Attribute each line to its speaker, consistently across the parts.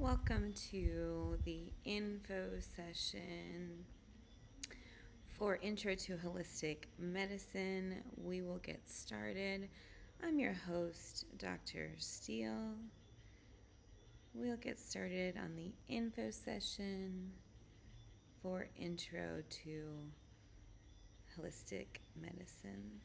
Speaker 1: Welcome to the info session for Intro to Holistic Medicine. We will get started. I'm your host, Dr. Steele. We'll get started on the info session for Intro to Holistic Medicine.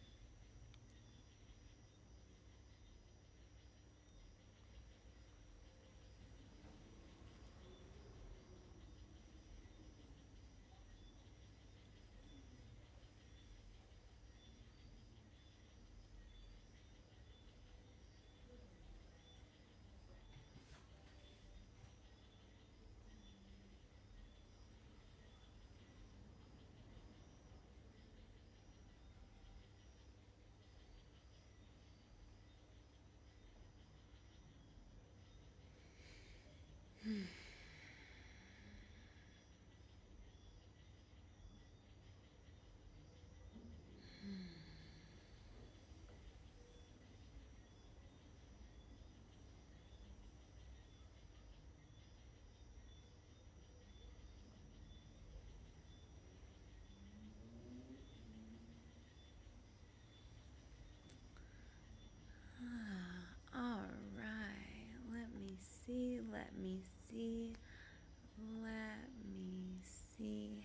Speaker 1: All right, let me see.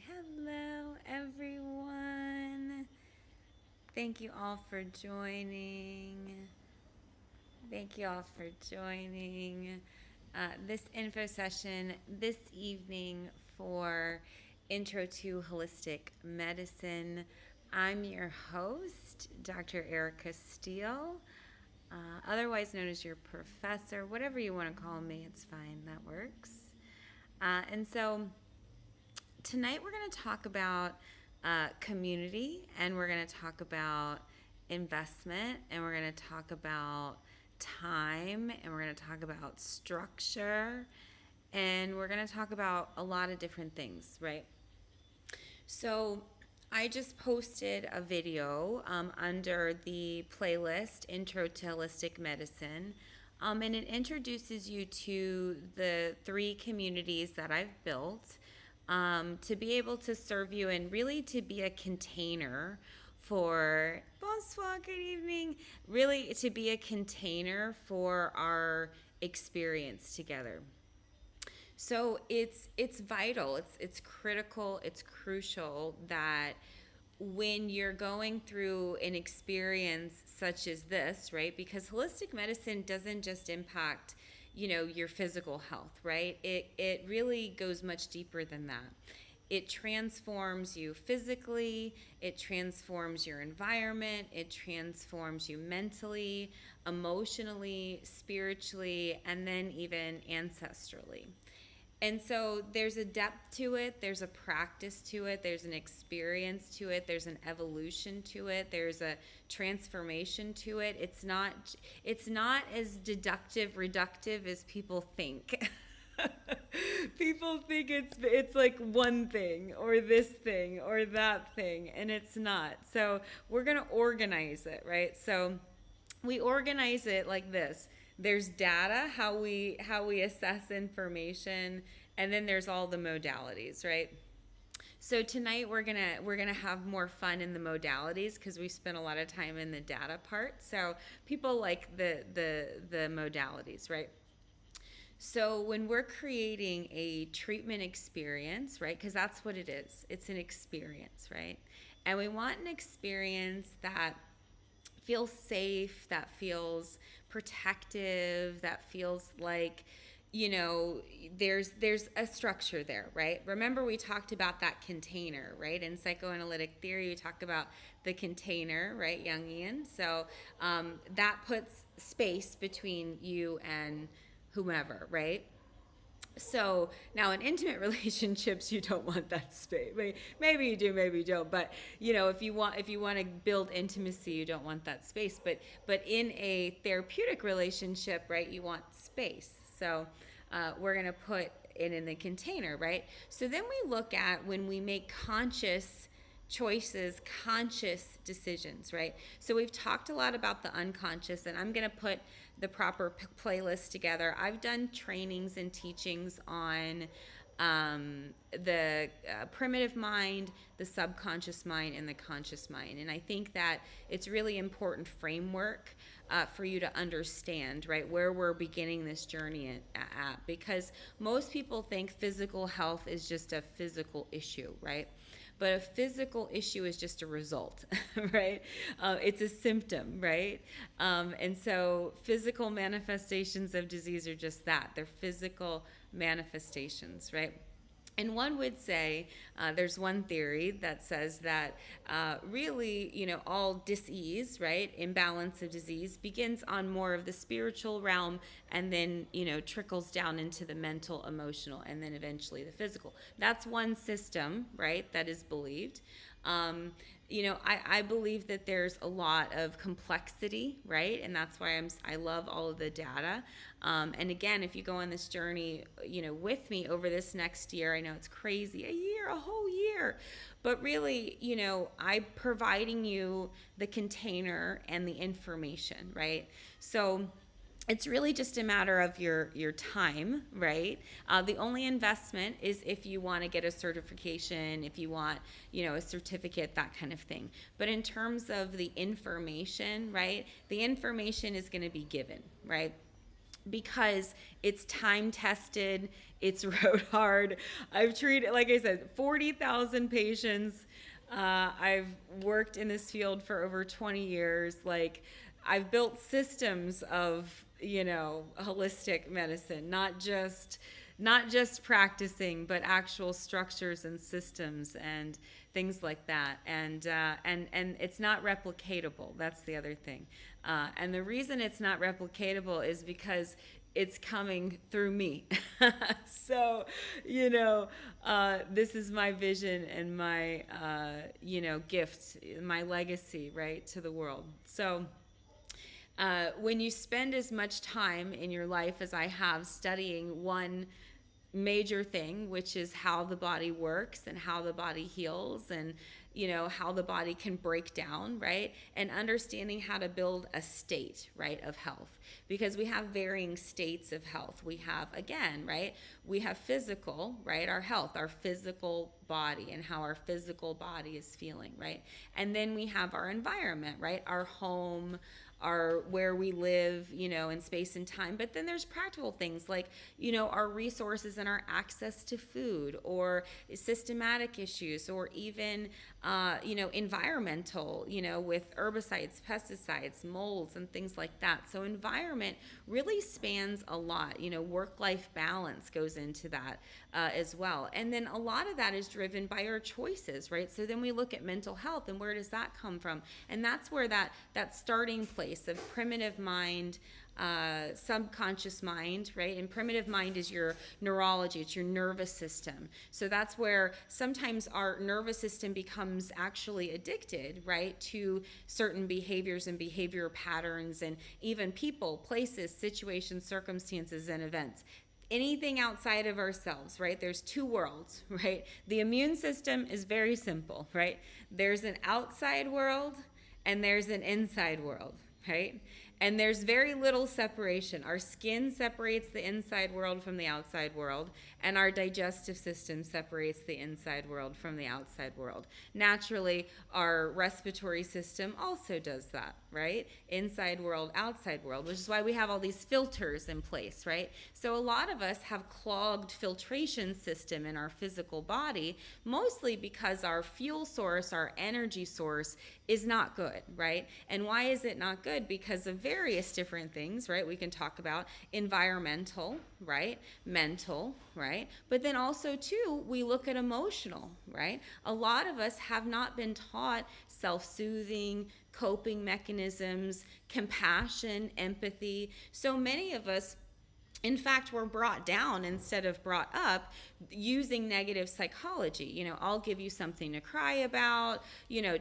Speaker 1: Hello, everyone. Thank you all for joining. This info session this evening for Intro to Holistic Medicine. I'm your host, Dr. Erica Steele, otherwise known as your professor. Whatever you want to call me, it's fine. That works. And so tonight we're going to talk about community, and we're going to talk about investment, and we're going to talk about time, and we're going to talk about structure, and we're going to talk about a lot of different things, right? So I just posted a video under the playlist Intro to Holistic Medicine, and it introduces you to the 3 communities that I've built to be able to serve you and really to be a container for bonsoir, good evening, really to be a container for our experience together. So it's vital, it's critical, it's crucial that when you're going through an experience such as this, right? Because holistic medicine doesn't just impact, your physical health, right? It really goes much deeper than that. It transforms you physically, it transforms your environment, it transforms you mentally, emotionally, spiritually, and then even ancestrally. And so there's a depth to it, there's a practice to it, there's an experience to it, there's an evolution to it, there's a transformation to it. It's not as deductive, reductive as people think. People think it's like one thing or this thing or that thing, and it's not. So we're going to organize it, right? So we organize it like this. There's data, how we assess information, and then there's all the modalities, right? So tonight we're gonna have more fun in the modalities because we spent a lot of time in the data part. So people like the modalities, right? So when we're creating a treatment experience, right? Because that's what it is. It's an experience, right? And we want an experience that feels safe, that feels protective, that feels like, there's a structure there, right? Remember we talked about that container, right? In psychoanalytic theory, we talk about the container, right? Jungian. So that puts space between you and whomever, right? So now in intimate relationships, you don't want that space. Maybe you do, maybe you don't. But if you want to build intimacy, you don't want that space. But in a therapeutic relationship, right, you want space. So we're gonna put it in the container, right? So then we look at when we make conscious choices, conscious decisions, right? So we've talked a lot about the unconscious, and I'm going to put the proper playlist together. I've done trainings and teachings on the primitive mind, the subconscious mind, and the conscious mind. And I think that it's really important framework for you to understand, right, where we're beginning this journey at, because most people think physical health is just a physical issue, right? But a physical issue is just a result, right? It's a symptom, right? And so physical manifestations of disease are just that. They're physical manifestations, right? And one would say, there's one theory that says that really, all disease, right, imbalance of disease begins on more of the spiritual realm and then, trickles down into the mental, emotional, and then eventually the physical. That's one system, right, that is believed. I believe that there's a lot of complexity, right? And that's why I love all of the data. And again, if you go on this journey, with me over this next year, I know it's crazy, a whole year, but really, I'm providing you the container and the information, right? So it's really just a matter of your time, right? The only investment is if you want to get a certification, if you want, a certificate, that kind of thing. But in terms of the information, right, the information is going to be given, right? Because it's time tested, it's road hard. I've treated, like I said, 40,000 patients. I've worked in this field for over 20 years. Like, I've built systems of, holistic medicine, not just practicing, but actual structures and systems and things like that. And it's not replicatable. That's the other thing. And the reason it's not replicatable is because it's coming through me. So, this is my vision and my, gift, my legacy, right, to the world. So, when you spend as much time in your life as I have studying one major thing, which is how the body works and how the body heals and, how the body can break down, right? And understanding how to build a state, right, of health. Because we have varying states of health. We have, again, right, we have physical, right, our health, our physical body and how our physical body is feeling, right? And then we have our environment, right, our home, our where we live, in space and time. But then there's practical things like, our resources and our access to food, or systematic issues, or even, environmental, with herbicides, pesticides, molds, and things like that. So environment really spans a lot. Work-life balance goes into that as well. And then a lot of that is driven by our choices, right? So then we look at mental health and where does that come from? And that's where that starting place of primitive mind, subconscious mind, right? And primitive mind is your neurology, it's your nervous system. So that's where sometimes our nervous system becomes actually addicted, right, to certain behaviors and behavior patterns and even people, places, situations, circumstances, and events. Anything outside of ourselves, right? There's two worlds, right? The immune system is very simple, right? There's an outside world and there's an inside world, right? And there's very little separation. Our skin separates the inside world from the outside world, and our digestive system separates the inside world from the outside world. Naturally, our respiratory system also does that, right? Inside world, outside world, which is why we have all these filters in place, right? So a lot of us have clogged filtration system in our physical body, mostly because our fuel source, our energy source, is not good, right? And why is it not good? Because of various different things, right? We can talk about environmental, right? Mental, right? But then also too, we look at emotional, right? A lot of us have not been taught self-soothing, coping mechanisms, compassion, empathy. So many of us in fact, we're brought down instead of brought up using negative psychology. I'll give you something to cry about.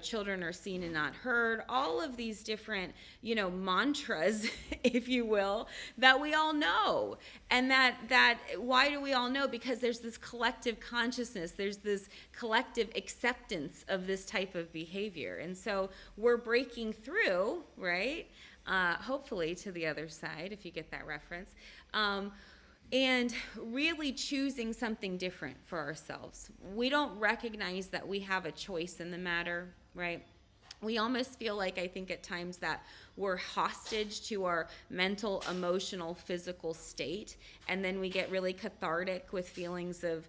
Speaker 1: Children are seen and not heard. All of these different, mantras, if you will, that we all know. And that why do we all know? Because there's this collective consciousness. There's this collective acceptance of this type of behavior. And so we're breaking through, right? Hopefully to the other side, if you get that reference, and really choosing something different for ourselves. We don't recognize that we have a choice in the matter, right? We almost feel like, I think at times, that we're hostage to our mental, emotional, physical state, and then we get really cathartic with feelings of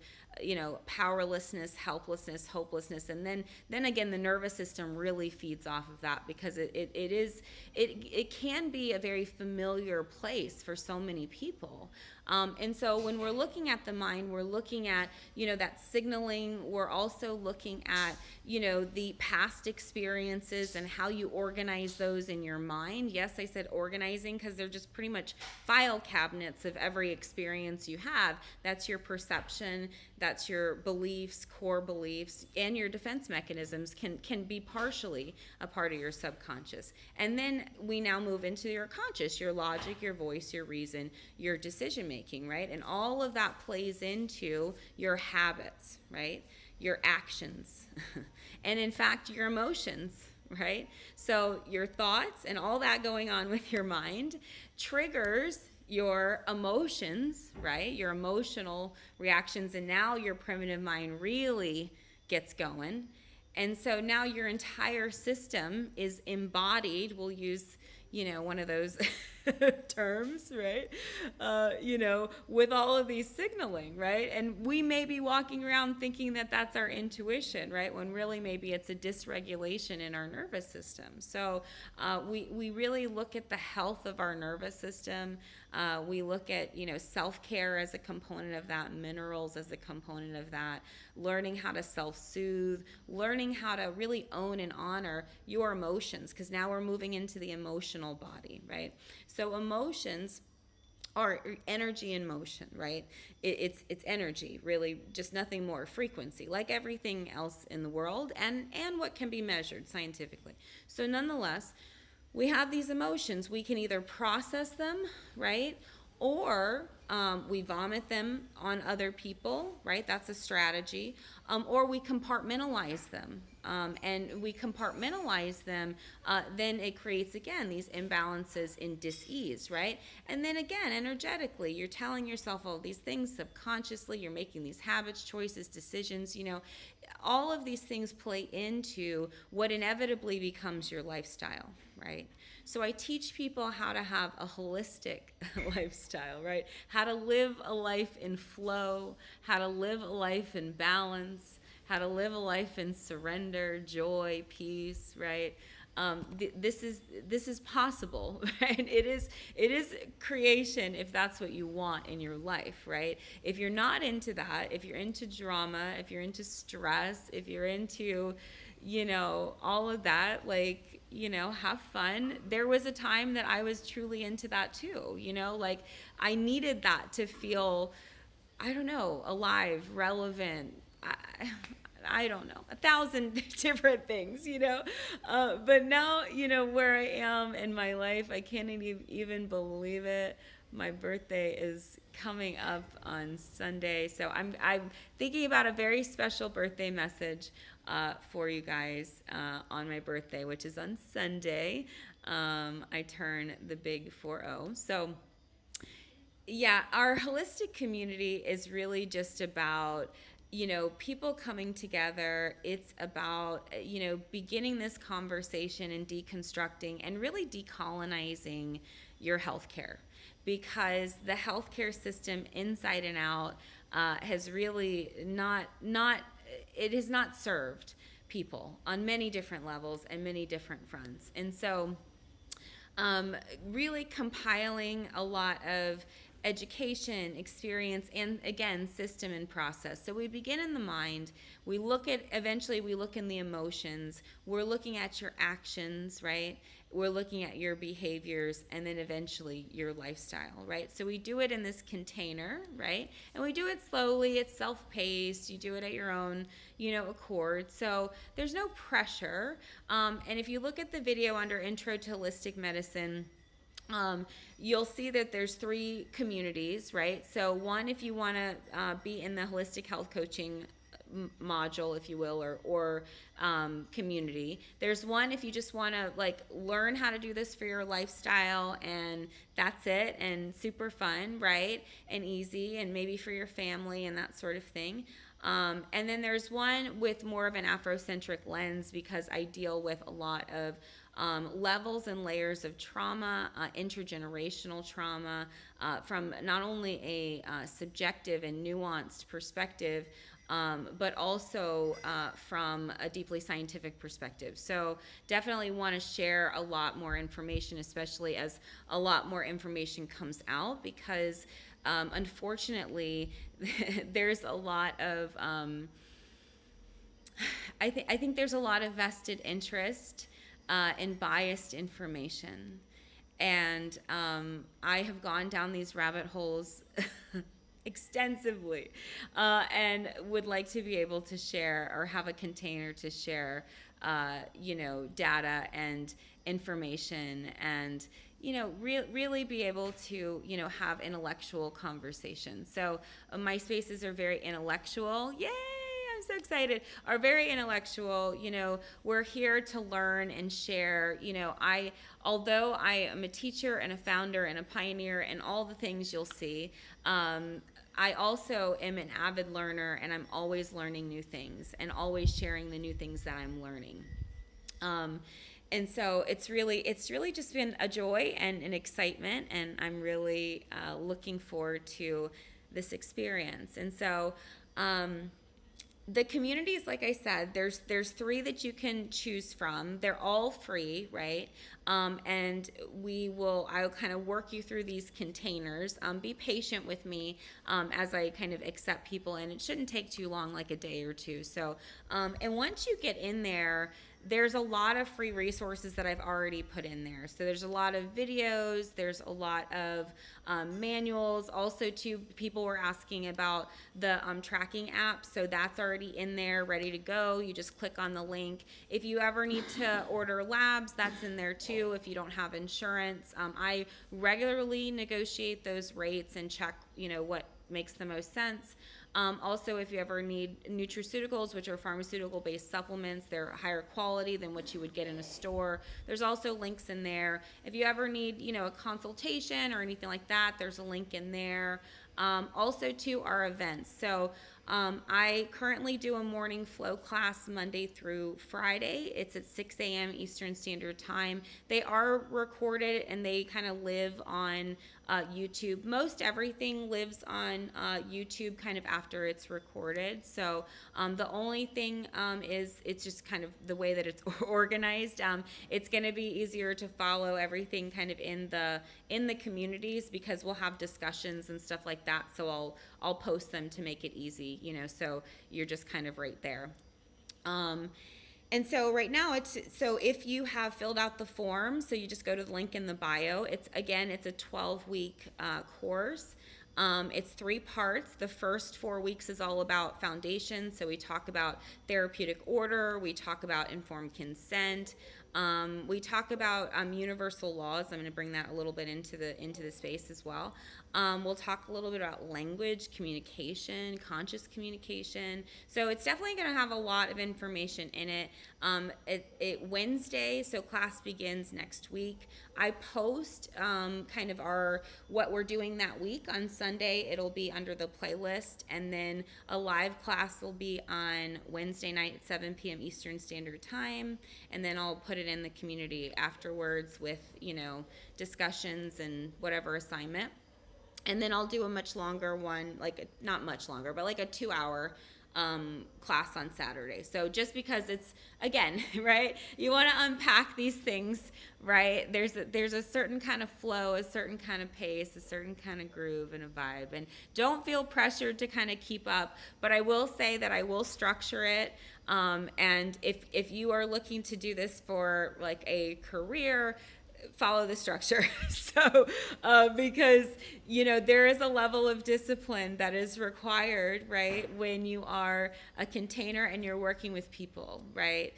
Speaker 1: powerlessness, helplessness, hopelessness, and then again the nervous system really feeds off of that, because it can be a very familiar place for so many people. And so when we're looking at the mind, we're looking at that signaling. We're also looking at the past experiences and how you organize those in your mind. Yes, I said organizing because they're just pretty much file cabinets of every experience you have. That's your perception, that's your beliefs, core beliefs, and your defense mechanisms can be partially a part of your subconscious. And then we now move into your conscious, your logic, your voice, your reason, your decision making, right? And all of that plays into your habits, right? Your actions, and in fact, your emotions, right? So your thoughts and all that going on with your mind triggers your emotions, right? Your emotional reactions, and now your primitive mind really gets going. And so now your entire system is embodied. We'll use, one of those terms, right? With all of these signaling, right? And we may be walking around thinking that that's our intuition, right? When really maybe it's a dysregulation in our nervous system. So we really look at the health of our nervous system. We look at, self-care as a component of that, minerals as a component of that, learning how to self-soothe, learning how to really own and honor your emotions, because now we're moving into the emotional body, right? So emotions are energy in motion, right? It's energy, really, just nothing more, frequency, like everything else in the world, and what can be measured scientifically. So nonetheless, we have these emotions. We can either process them, right? Or we vomit them on other people, right? That's a strategy. Or we compartmentalize them. And we compartmentalize them, then it creates, again, these imbalances in dis-ease, right? And then again, energetically, you're telling yourself all these things subconsciously. You're making these habits, choices, decisions, all of these things play into what inevitably becomes your lifestyle, right? So I teach people how to have a holistic lifestyle, right? How to live a life in flow, how to live a life in balance, how to live a life in surrender, joy, peace, right? This is possible, right? It is creation if that's what you want in your life, right? If you're not into that, if you're into drama, if you're into stress, if you're into, all of that, like, have fun. There was a time that I was truly into that too, like I needed that to feel, I don't know, alive, relevant. I don't know, 1,000 different things, but now, where I am in my life, I can't even believe it. My birthday is coming up on Sunday, so I'm thinking about a very special birthday message for you guys on my birthday, which is on Sunday. I turn the big 40. So yeah, our holistic community is really just about people coming together. It's about, beginning this conversation and deconstructing and really decolonizing your healthcare, because the healthcare system inside and out has really it has not served people on many different levels and many different fronts. And so really compiling a lot of education, experience, and again, system and process. So we begin in the mind. Eventually we look in the emotions. We're looking at your actions, right? We're looking at your behaviors, and then eventually your lifestyle, right? So we do it in this container, right? And we do it slowly. It's self-paced. You do it at your own, accord. So there's no pressure. And if you look at the video under Intro to Holistic Medicine, you'll see that there's 3 communities, right? So one, if you want to be in the holistic health coaching module, if you will, or community. There's one if you just want to like learn how to do this for your lifestyle, and that's it, and super fun, right? And easy, and maybe for your family and that sort of thing. And then there's one with more of an Afrocentric lens, because I deal with a lot of levels and layers of trauma, intergenerational trauma, from not only a subjective and nuanced perspective, but also from a deeply scientific perspective. So definitely want to share a lot more information, especially as a lot more information comes out, because unfortunately there's a lot of I think there's a lot of vested interest and biased information. And I have gone down these rabbit holes extensively, and would like to be able to share, or have a container to share, data and information, and really be able to have intellectual conversations. So my spaces are very intellectual. Yay! I'm so excited. Are very intellectual. We're here to learn and share. Although I am a teacher and a founder and a pioneer and all the things you'll see, I also am an avid learner, and I'm always learning new things and always sharing the new things that I'm learning. And so it's really just been a joy and an excitement, and I'm really looking forward to this experience. And so the communities, like I said, there's 3 that you can choose from. They're all free, right? And I'll kind of work you through these containers. Be patient with me as I kind of accept people, and it shouldn't take too long, like a day or 2. So, and once you get in there, there's a lot of free resources that I've already put in there. So there's a lot of videos, there's a lot of manuals. Also, too, people were asking about the tracking app. So that's already in there, ready to go. You just click on the link. If you ever need to order labs, that's in there too, if you don't have insurance. I regularly negotiate those rates and check, what makes the most sense. Also, if you ever need nutraceuticals, which are pharmaceutical-based supplements, they're higher quality than what you would get in a store. There's also links in there. If you ever need, a consultation or anything like that, there's a link in there. Also, to our events. So I currently do a morning flow class Monday through Friday. It's at 6 a.m. Eastern Standard Time. They are recorded, and they kind of live on YouTube. Most everything lives on YouTube kind of after it's recorded. So the only thing is it's just kind of the way that it's organized. It's going to be easier to follow everything kind of in the communities, because we'll have discussions and stuff like that. So I'll post them to make it easy, so you're just kind of right there. And so right now so if you have filled out the form, so you just go to the link in the bio. It's a 12-week course. It's 3 parts. The first 4 weeks is all about foundation. So we talk about therapeutic order. We talk about informed consent. We talk about universal laws. I'm going to bring that a little bit into the space as well. We'll talk a little bit about language, communication, conscious communication. So it's definitely going to have a lot of information in it. Wednesday, so class begins next week. I post kind of what we're doing that week on Sunday. It'll be under the playlist, and then a live class will be on Wednesday night at 7 p.m. Eastern Standard Time, and then I'll put it in the community afterwards with discussions and whatever assignment. And then I'll do a much longer one, not much longer, but like a 2-hour class on Saturday. So just because it's, again, right, you want to unpack these things, right? There's a certain kind of flow, a certain kind of pace, a certain kind of groove and a vibe. And don't feel pressured to kind of keep up. But I will say that I will structure it. And if you are looking to do this for like a career, follow the structure. So because there is a level of discipline that is required, right, when you are a container and you're working with people, right?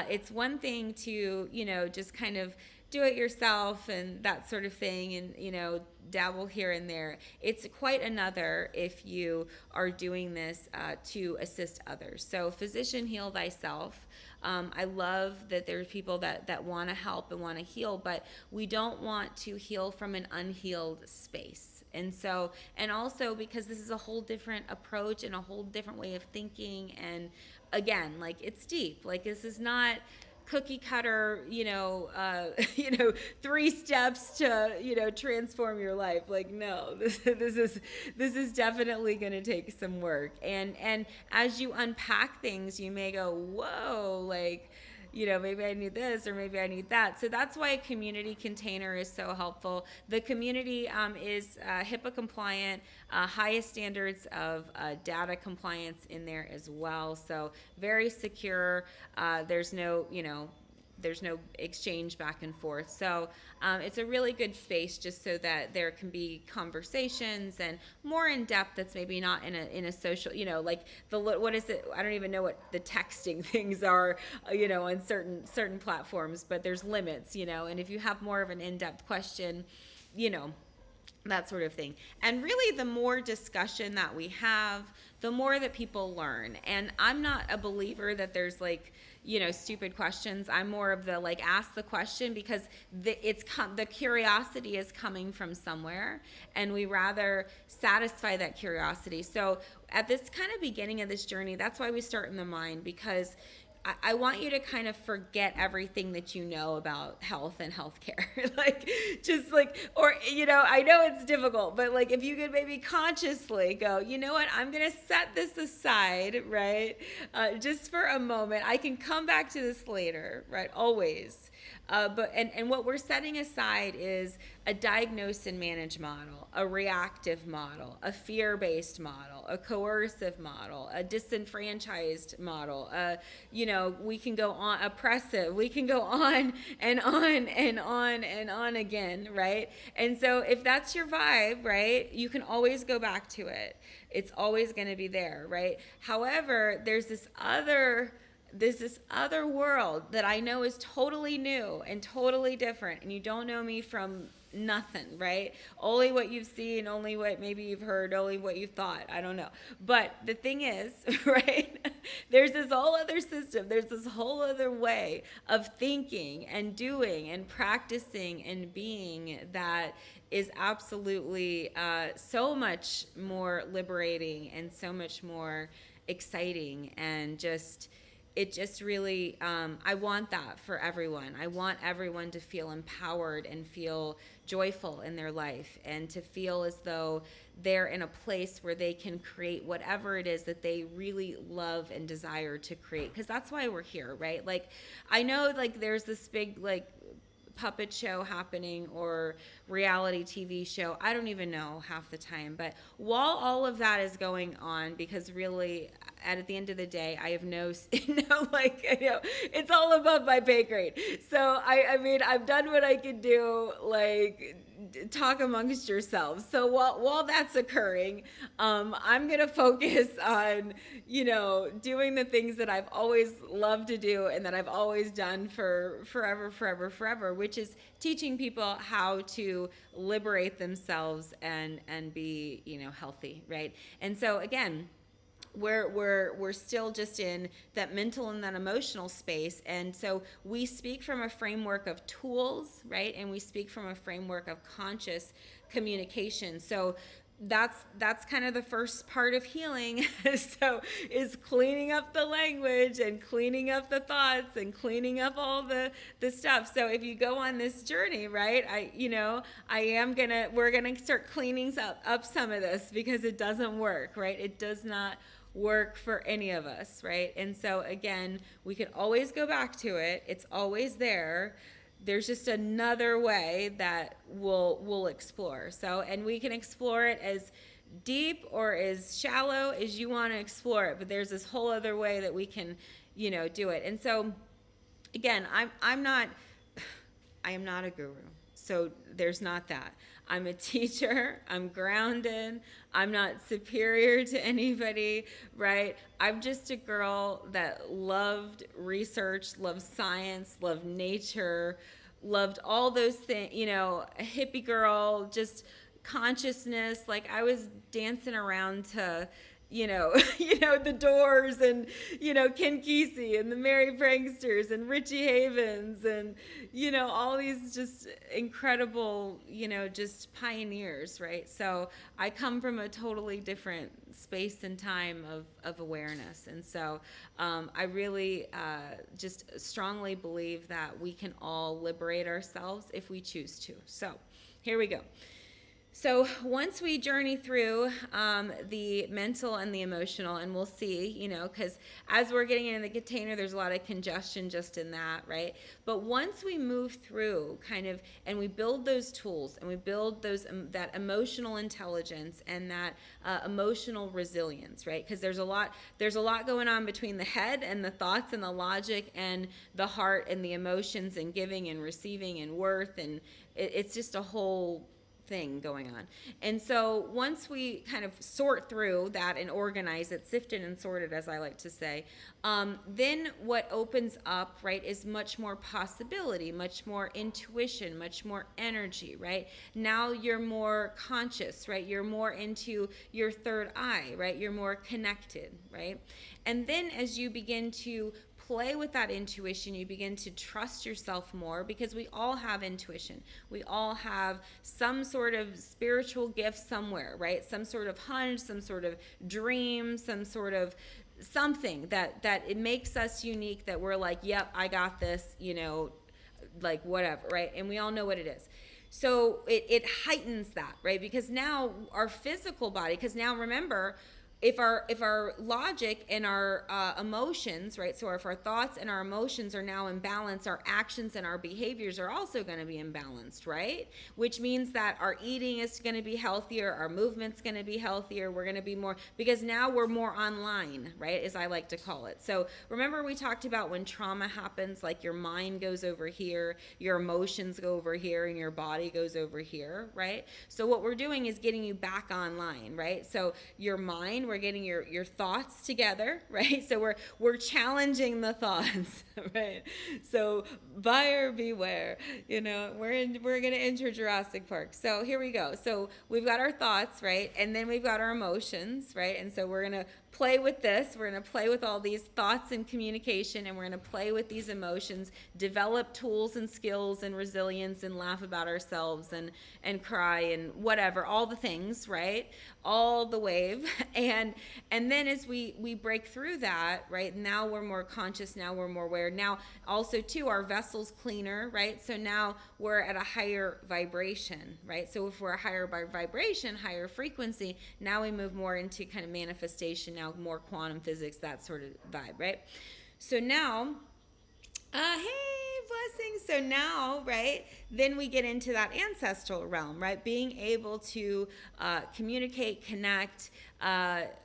Speaker 1: It's one thing to just kind of do it yourself and that sort of thing, and dabble here and there. It's quite another if you are doing this to assist others. So physician, heal thyself. I love that there's people that want to help and want to heal, but we don't want to heal from an unhealed space. And also because this is a whole different approach and a whole different way of thinking. And again, like, it's deep. Like, this is not cookie cutter, 3 steps to, transform your life. Like, no, this is definitely going to take some work. And as you unpack things, you may go, whoa, like, maybe I need this or maybe I need that. So that's why a community container is so helpful. The community is HIPAA compliant, highest standards of data compliance in there as well. So very secure. There's no exchange back and forth. So it's a really good space just so that there can be conversations and more in depth that's maybe not in a social, like what is it? I don't even know what the texting things are, on certain platforms, but there's limits, and if you have more of an in-depth question, that sort of thing. And really, the more discussion that we have, the more that people learn. And I'm not a believer that there's stupid questions. I'm more of the ask the question, because the curiosity is coming from somewhere, and we rather satisfy that curiosity. So at this kind of beginning of this journey, that's why we start in the mind, because I want you to kind of forget everything that you know about health and healthcare. Or I know it's difficult, but if you could maybe consciously go, you know what, I'm going to set this aside, right? Just for a moment. I can come back to this later, right? Always. But what we're setting aside is a diagnose and manage model, a reactive model, a fear-based model, a coercive model, a disenfranchised model. We can go on, oppressive. We can go on and on and on and on again, right? And so if that's your vibe, right, you can always go back to it. It's always going to be there, right? However, there's this other world that I know is totally new and totally different, and you don't know me from nothing, right? Only what you've seen, only what maybe you've heard, only what you thought. I don't know. But the thing is, right, there's this whole other system. There's this whole other way of thinking and doing and practicing and being that is absolutely so much more liberating and so much more exciting, and it just really, I want that for everyone. I want everyone to feel empowered and feel joyful in their life, and to feel as though they're in a place where they can create whatever it is that they really love and desire to create. Because that's why we're here, right? I know there's this big puppet show happening or reality TV show. I don't even know half the time. But while all of that is going on, because really at the end of the day, I have it's all above my pay grade. So I mean, I've done what I could do, talk amongst yourselves. So while that's occurring, I'm going to focus on, doing the things that I've always loved to do and that I've always done for forever, which is teaching people how to liberate themselves and be, healthy, right? And so again, we're still just in that mental and that emotional space. And so we speak from a framework of tools, right? And we speak from a framework of conscious communication. So that's kind of the first part of healing. So is cleaning up the language and cleaning up the thoughts and cleaning up all the stuff. So if you go on this journey, right, we're gonna start cleaning up some of this, because it doesn't work, right? It does not work for any of us, right? And so again, we can always go back to it. It's always there. There's just another way that we'll explore. So, and we can explore it as deep or as shallow as you want to explore it, but there's this whole other way that we can, do it. And so again, I am not a guru. So there's not that. I'm a teacher. I'm grounded. I'm not superior to anybody, right? I'm just a girl that loved research, loved science, loved nature, loved all those things, a hippie girl, just consciousness. Like I was dancing around to, the Doors and, Ken Kesey and the Merry Pranksters and Richie Havens and, all these just incredible, just pioneers, right? So I come from a totally different space and time of awareness. And so I really just strongly believe that we can all liberate ourselves if we choose to. So here we go. So once we journey through the mental and the emotional, and we'll see, because as we're getting into the container, there's a lot of congestion just in that, right? But once we move through and we build those tools and we build that emotional intelligence and that emotional resilience, right? Because there's a lot going on between the head and the thoughts and the logic and the heart and the emotions and giving and receiving and worth, and it's just a whole thing going on. And so once we kind of sort through that and organize it, sift it and sort it, as I like to say, then what opens up, right, is much more possibility, much more intuition, much more energy, right? Now you're more conscious, right? You're more into your third eye, right? You're more connected, right? And then as you begin to play with that intuition, you begin to trust yourself more, because we all have intuition. We all have some sort of spiritual gift somewhere, right? Some sort of hunch, some sort of dream, some sort of something that it makes us unique, that we're like, yep, I got this, like whatever, right? And we all know what it is. So it heightens that, right? Because now our physical body, because now remember, if our logic and our emotions, right, so if our thoughts and our emotions are now in balance, our actions and our behaviors are also going to be imbalanced, right? Which means that our eating is going to be healthier, our movement's going to be healthier, we're going to be more, because now we're more online, right, as I like to call it. So remember we talked about when trauma happens, like your mind goes over here, your emotions go over here, and your body goes over here, right? So what we're doing is getting you back online, right? So your mind, we're getting your thoughts together, right? So we're challenging the thoughts, right? So buyer beware, we're gonna enter Jurassic Park. So here we go. So we've got our thoughts, right? And then we've got our emotions, right? And so we're gonna play with this. We're going to play with all these thoughts and communication, and we're going to play with these emotions, develop tools and skills and resilience, and laugh about ourselves and cry and whatever, all the things, right? All the wave. And then as we break through that, right, now we're more conscious, now we're more aware. Now also too, our vessel's cleaner, right? So now we're at a higher vibration, right? So if we're a higher vibration, higher frequency, now we move more into kind of manifestation, now more quantum physics, that sort of vibe, right? So now, hey, blessings. So now, right, then we get into that ancestral realm, right? Being able to communicate, connect,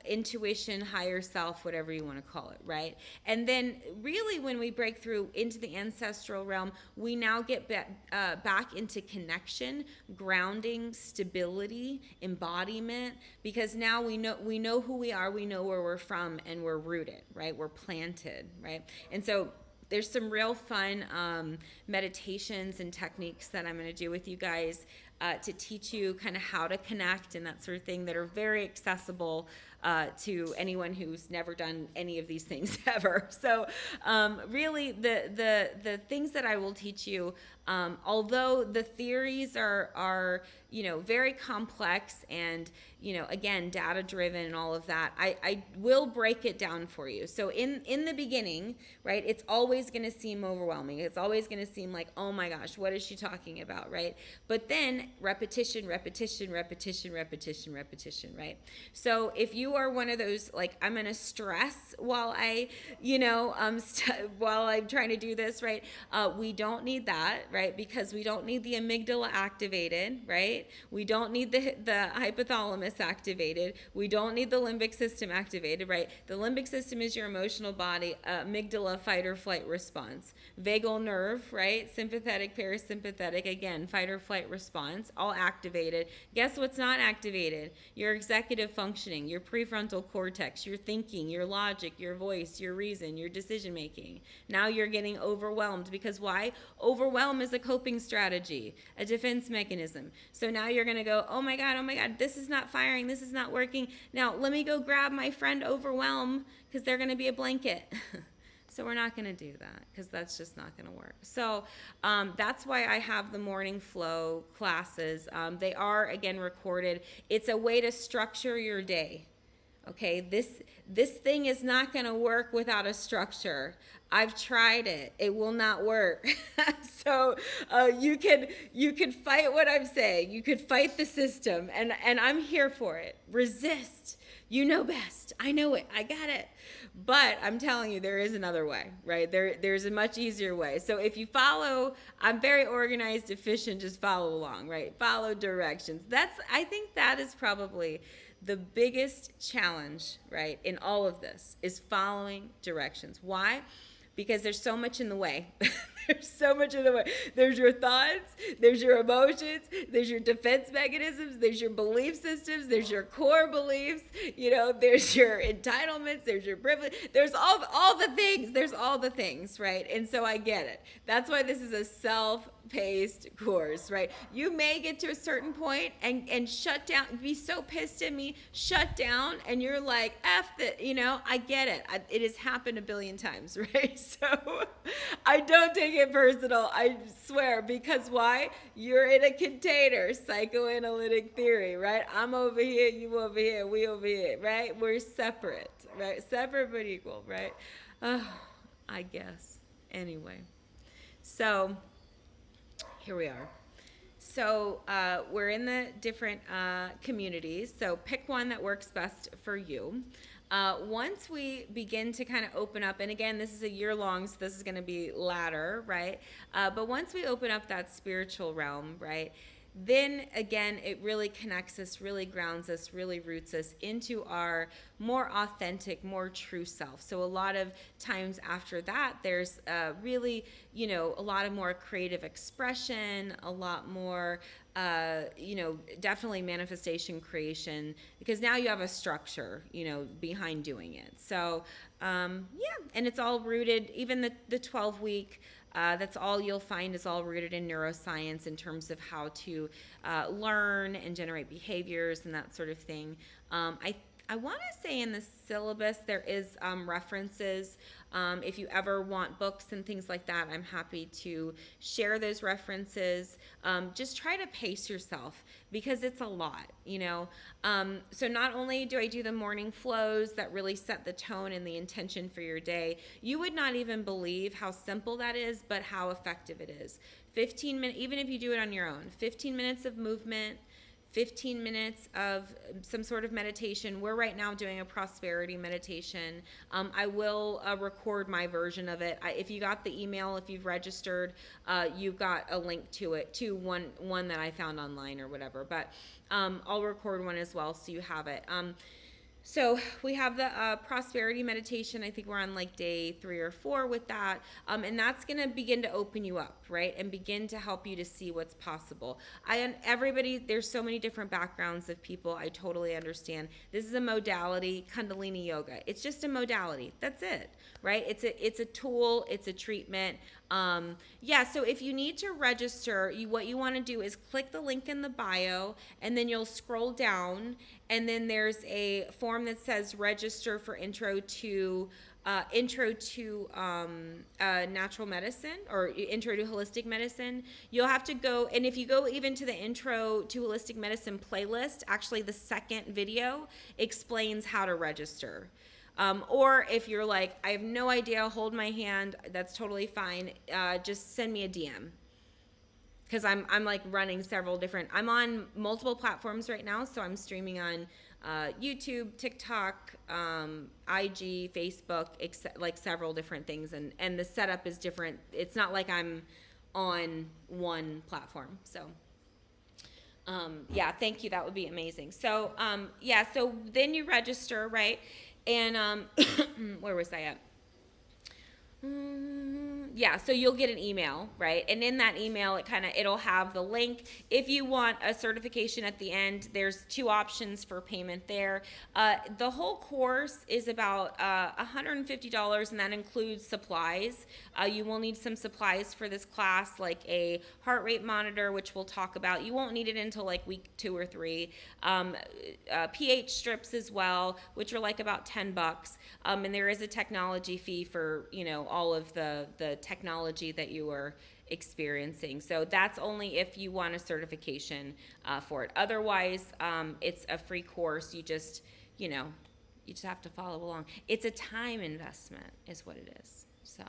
Speaker 1: intuition, higher self, whatever you want to call it, right? And then really when we break through into the ancestral realm, we now get back into connection, grounding, stability, embodiment, because now we know who we are, we know where we're from, and we're rooted, right? We're planted, right? And so there's some real fun meditations and techniques that I'm going to do with you guys to teach you kind of how to connect and that sort of thing, that are very accessible to anyone who's never done any of these things ever. So really the things that I will teach you, although the theories are very complex and, again, data driven and all of that. I will break it down for you. So in the beginning, right, it's always going to seem overwhelming. It's always going to seem like, oh my gosh, what is she talking about, right? But then repetition, repetition, repetition, repetition, repetition, right? So if you are one of those, like, I'm going to stress while while I'm trying to do this, right? We don't need that, right? Because we don't need the amygdala activated, right? We don't need the hypothalamus activated. We don't need the limbic system activated, right? The limbic system is your emotional body, amygdala, fight or flight response. Vagal nerve, right? Sympathetic, parasympathetic, again, fight or flight response, all activated. Guess what's not activated? Your executive functioning, your prefrontal cortex, your thinking, your logic, your voice, your reason, your decision making. Now you're getting overwhelmed because why? Overwhelm is a coping strategy, a defense mechanism. So now you're going to go, oh my God, this is not firing, this is not working. Now let me go grab my friend Overwhelm because they're going to be a blanket. So we're not going to do that because that's just not going to work. So that's why I have the morning flow classes. They are, again, recorded. It's a way to structure your day. Okay, this thing is not going to work without a structure. I've tried it. It will not work. So you can fight what I'm saying. You could fight the system, and I'm here for it. Resist. You know best. I know it. I got it. But I'm telling you, there is another way, right? There's a much easier way. So if you follow, I'm very organized, efficient, just follow along, right? Follow directions. I think that is probably the biggest challenge, right, in all of this is following directions. Why? Because there's so much in the way. There's so much in the way. There's your thoughts, there's your emotions, there's your defense mechanisms, there's your belief systems, there's your core beliefs, there's your entitlements, there's your privilege, there's all the things, right? And so I get it. That's why this is a self-paced course, right? You may get to a certain point and shut down, be so pissed at me, shut down, and you're like, F that, I get it. It has happened a billion times, right? So I don't take it personal, I swear, because why? You're in a container, psychoanalytic theory, right? I'm over here, you over here, we over here, right? We're separate, right? Separate but equal, right? I guess. Anyway, so here we are. So we're in the different communities, so pick one that works best for you. Once we begin to kind of open up, and again, this is a year long, so this is going to be latter, right? But once we open up that spiritual realm, right, then again, it really connects us, really grounds us, really roots us into our more authentic, more true self. So a lot of times after that, there's really, a lot of more creative expression, a lot more, definitely manifestation creation, because now you have a structure, behind doing it. So, and it's all rooted, even the 12-week, that's all you'll find is all rooted in neuroscience in terms of how to learn and generate behaviors and that sort of thing. I want to say in the syllabus there is references. If you ever want books and things like that, I'm happy to share those references. Just try to pace yourself because it's a lot, So not only do I do the morning flows that really set the tone and the intention for your day, you would not even believe how simple that is, but how effective it is. 15 minutes, even if you do it on your own, 15 minutes of movement, 15 minutes of some sort of meditation. We're right now doing a prosperity meditation. I will record my version of it. If you got the email, if you've registered, you've got a link to it, to one that I found online or whatever. But I'll record one as well so you have it. So we have the prosperity meditation. I think we're on like day 3 or 4 with that. And that's going to begin to open you up, right? And begin to help you to see what's possible. There's so many different backgrounds of people. I totally understand. This is a modality, Kundalini yoga. It's just a modality. That's it, right? It's a tool. It's a treatment. So if you need to register, what you want to do is click the link in the bio, and then you'll scroll down, and then there's a form that says register for intro to Intro to Natural Medicine or Intro to Holistic Medicine, you'll have to go, and if you go even to the Intro to Holistic Medicine playlist, actually the second video explains how to register. Or if you're like, I have no idea, hold my hand, that's totally fine. Just send me a DM. Because I'm like running several different, I'm on multiple platforms right now. So I'm streaming on YouTube, TikTok, IG, Facebook, like several different things. And the setup is different. It's not like I'm on one platform. So yeah, thank you. That would be amazing. So yeah, so then you register, right? And where was I at? Yeah, so you'll get an email, right? And in that email, it'll have the link. If you want a certification at the end, there's 2 options for payment there. The whole course is about $150, and that includes supplies. You will need some supplies for this class, like a heart rate monitor, which we'll talk about. You won't need it until like week 2 or 3. pH strips as well, which are like about $10. And there is a technology fee for, all of the technology that you are experiencing. So that's only if you want a certification for it. Otherwise, it's a free course. You just have to follow along. It's a time investment is what it is. So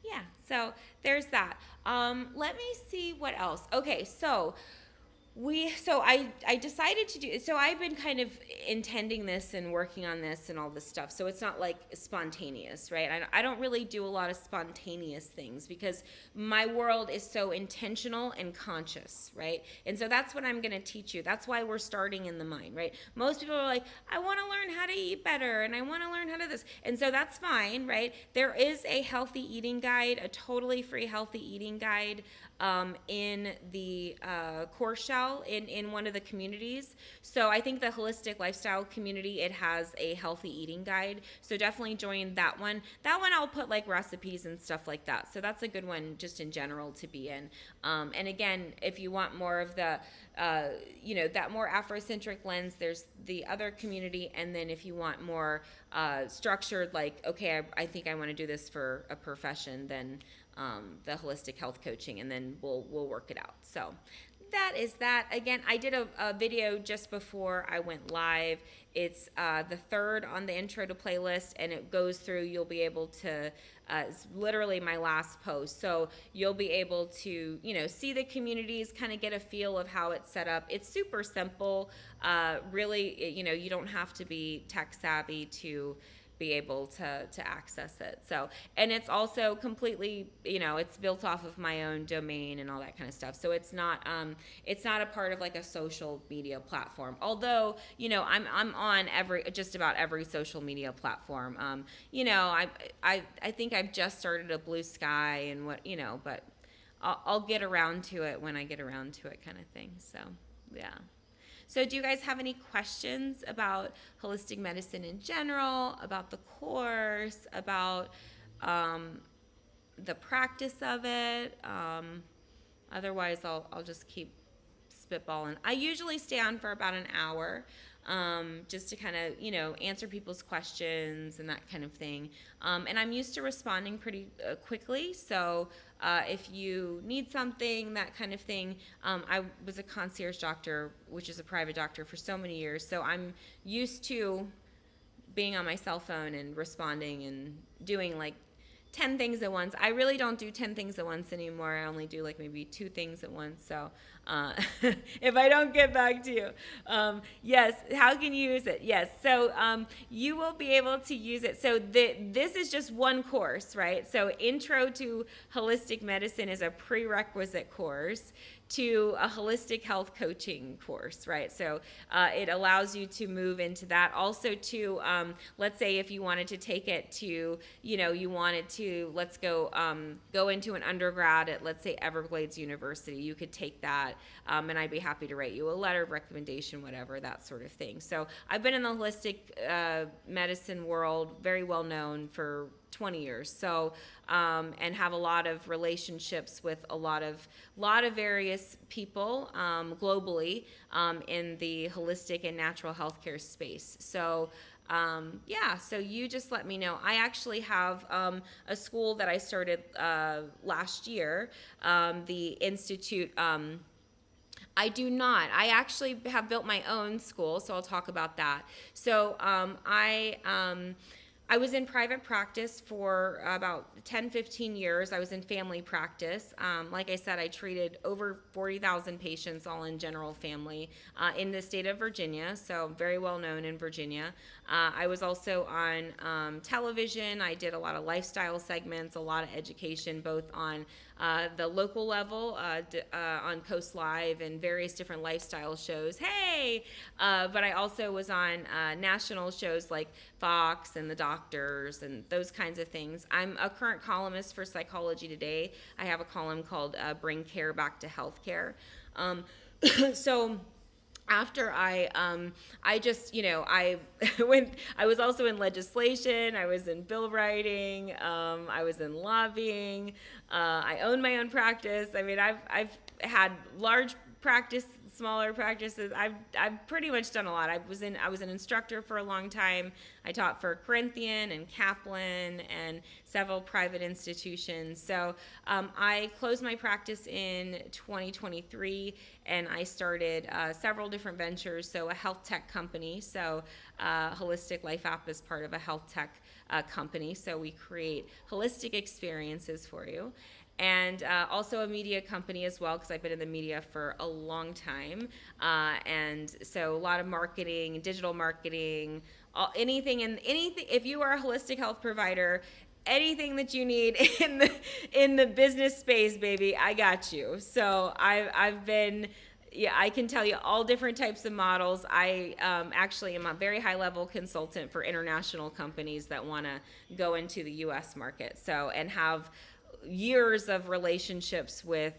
Speaker 1: yeah, so there's that. Let me see what else. Okay, so I decided to do, so I've been kind of intending this and working on this and all this stuff. So it's not like spontaneous, right? I don't really do a lot of spontaneous things because my world is so intentional and conscious, right? And so that's what I'm going to teach you. That's why we're starting in the mind, right? Most people are like, I want to learn how to eat better and I want to learn how to this. And so that's fine, right? There is a healthy eating guide, a totally free healthy eating guide in the course shell in one of the communities. So I think the holistic lifestyle community, it has a healthy eating guide. So definitely join that one. That one I'll put like recipes and stuff like that. So that's a good one just in general to be in. And again, if you want more of the, that more Afrocentric lens, there's the other community. And then if you want more structured, like, okay, I think I want to do this for a profession, then the holistic health coaching, and then we'll work it out. So that is that. Again, I did a video just before I went live. It's the third on the intro to playlist, and it goes through. You'll be able to, it's literally my last post. So you'll be able to, see the communities, kind of get a feel of how it's set up. It's super simple. Really, you don't have to be tech savvy to be able to access it. So, and it's also completely, it's built off of my own domain and all that kind of stuff. So it's not a part of like a social media platform. Although, I'm on just about every social media platform. I think I've just started a Blue Sky and but I'll get around to it when I get around to it, kind of thing. So, yeah. So do you guys have any questions about holistic medicine in general, about the course, about the practice of it? Otherwise, I'll just keep spitballing. I usually stay on for about an hour, just to kind of, answer people's questions and that kind of thing. And I'm used to responding pretty quickly. So if you need something, that kind of thing, I was a concierge doctor, which is a private doctor, for so many years. So I'm used to being on my cell phone and responding and doing like 10 things at once. I really don't do 10 things at once anymore. I only do like maybe 2 things at once. So if I don't get back to you, yes, how can you use it? Yes, so you will be able to use it. So this is just one course, right? So Intro to Holistic Medicine is a prerequisite course to a holistic health coaching course, right? So it allows you to move into that. Also to, let's say if you wanted to take it to, you wanted to, let's go into an undergrad at, let's say, Everglades University, you could take that, and I'd be happy to write you a letter of recommendation, whatever, that sort of thing. So I've been in the holistic medicine world, very well known for 20 years. So, and have a lot of relationships with a lot of various people globally in the holistic and natural healthcare space. So,
Speaker 2: yeah, so you just let me know. I actually have a school that I started last year, the Institute. I do not. I actually have built my own school, so I'll talk about that. So I was in private practice for about 10, 15 years. I was in family practice. Like I said, I treated over 40,000 patients, all in general family, in the state of Virginia, so very well known in Virginia. I was also on television. I did a lot of lifestyle segments, a lot of education, both on the local level, on Coast Live and various different lifestyle shows. Hey! But I also was on national shows like Fox and The Doctors and those kinds of things. I'm a current columnist for Psychology Today. I have a column called Bring Care Back to Healthcare. So after I just, I went, I was also in legislation, I was in bill writing, I was in lobbying, I own my own practice. I mean, I've had large practice, smaller practices. I've pretty much done a lot. I was an instructor for a long time. I taught for Corinthian and Kaplan and several private institutions. So I closed my practice in 2023, and I started several different ventures. So a health tech company. So Holistic Life App is part of a health tech company. So we create holistic experiences for you. And also a media company as well, because I've been in the media for a long time. And so a lot of marketing, digital marketing, anything. If you are a holistic health provider, anything that you need in the business space, baby, I got you. So I've been. Yeah, I can tell you all different types of models. I actually am a very high level consultant for international companies that want to go into the U.S. market. So, and have years of relationships with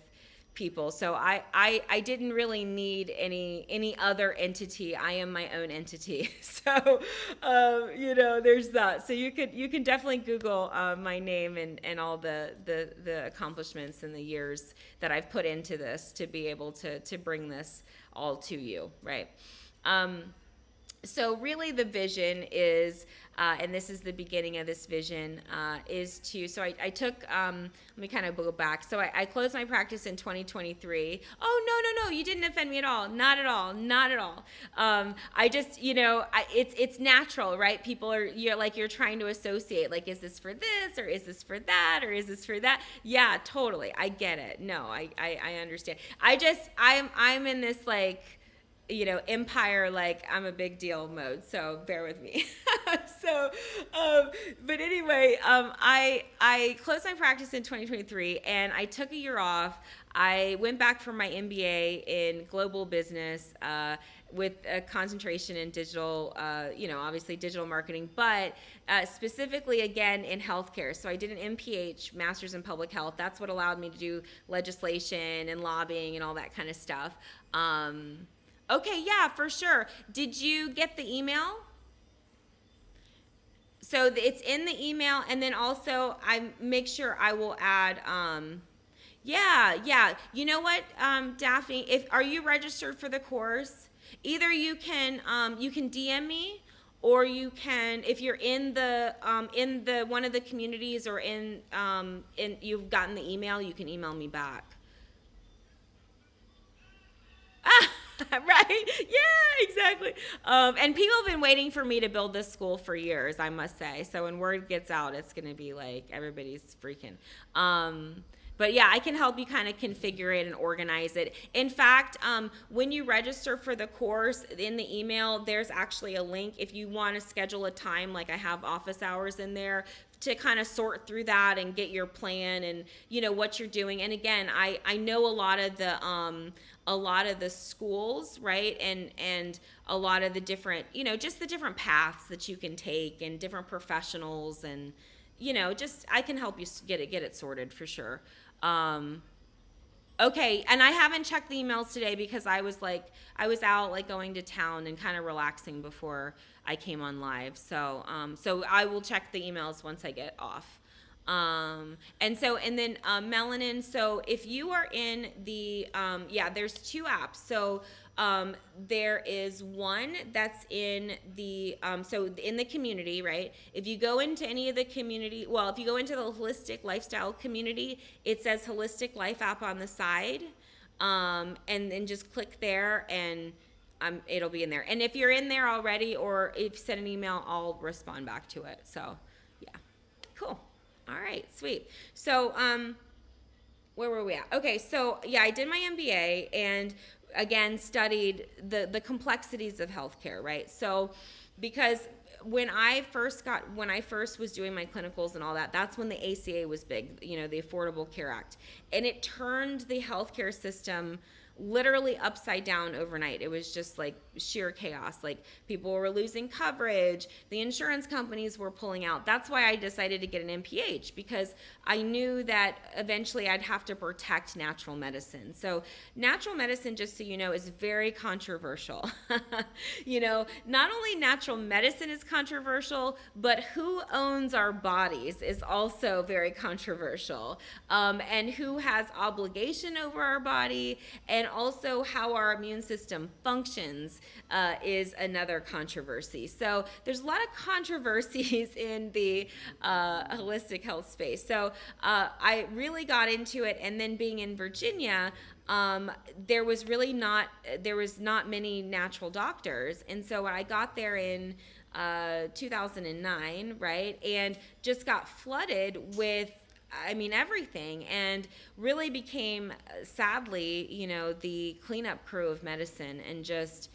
Speaker 2: people. So I didn't really need any other entity. I am my own entity. So there's that. So you can definitely Google my name and all the accomplishments and the years that I've put into this to be able to bring this all to you, right? So really the vision is, and this is the beginning of this vision, is to, so I took, let me kind of go back. So I closed my practice in 2023. Oh, no, you didn't offend me at all. Not at all. Not at all. I just, it's natural, right? People you're trying to associate, like, is this for this, or is this for that, or is this for that? Yeah, totally. I get it. No, I understand. I'm in this, like, empire, like I'm a big deal mode, so bear with me. But anyway, I closed my practice in 2023, and I took a year off. I went back for my MBA in global business with a concentration in digital, obviously digital marketing, but specifically, again, in healthcare. So I did an MPH, Master's in Public Health. That's what allowed me to do legislation and lobbying and all that kind of stuff. Okay, yeah, for sure. Did you get the email? So it's in the email, and then also I make sure I will add. Yeah. You know what, Daphne? Are you registered for the course? Either you can DM me, or you can, if you're in the one of the communities, or in you've gotten the email, you can email me back. Right? Yeah, exactly. And people have been waiting for me to build this school for years, I must say. So when word gets out, it's going to be like everybody's freaking. But yeah, I can help you kind of configure it and organize it. In fact, when you register for the course, in the email, there's actually a link if you want to schedule a time, like I have office hours in there, to kind of sort through that and get your plan and what you're doing. And again, I know a lot of the schools, right, and a lot of the different, just the different paths that you can take, and different professionals, and just I can help you get it sorted for sure. Okay, and I haven't checked the emails today because I was out, like, going to town and kind of relaxing before I came on live. So I will check the emails once I get off. And then Melanin. So if you are in the, there's two apps. So There is one that's in the so in the community, right? If you go into any of the community, well, if you go into the holistic lifestyle community, it says Holistic Life app on the side, and then just click there, and it'll be in there. And if you're in there already, or if you send an email, I'll respond back to it. So, yeah, cool. All right, sweet. So, where were we at? Okay, so yeah, I did my MBA and again studied the complexities of healthcare, right? So because when I first was doing my clinicals and all that, that's when the ACA was big, the Affordable Care Act, and it turned the healthcare system literally upside down overnight. It was just like sheer chaos. Like, people were losing coverage, the insurance companies were pulling out. That's why I decided to get an MPH, because I knew that eventually I'd have to protect natural medicine. So natural medicine, just so you know, is very controversial. Not only natural medicine is controversial, but who owns our bodies is also very controversial, and who has obligation over our body, and also how our immune system functions is another controversy. So there's a lot of controversies in the holistic health space. So I really got into it, and then being in Virginia, there was not many natural doctors, and so when I got there in 2009, right, and just got flooded with everything, and really became, sadly, the cleanup crew of medicine, and just,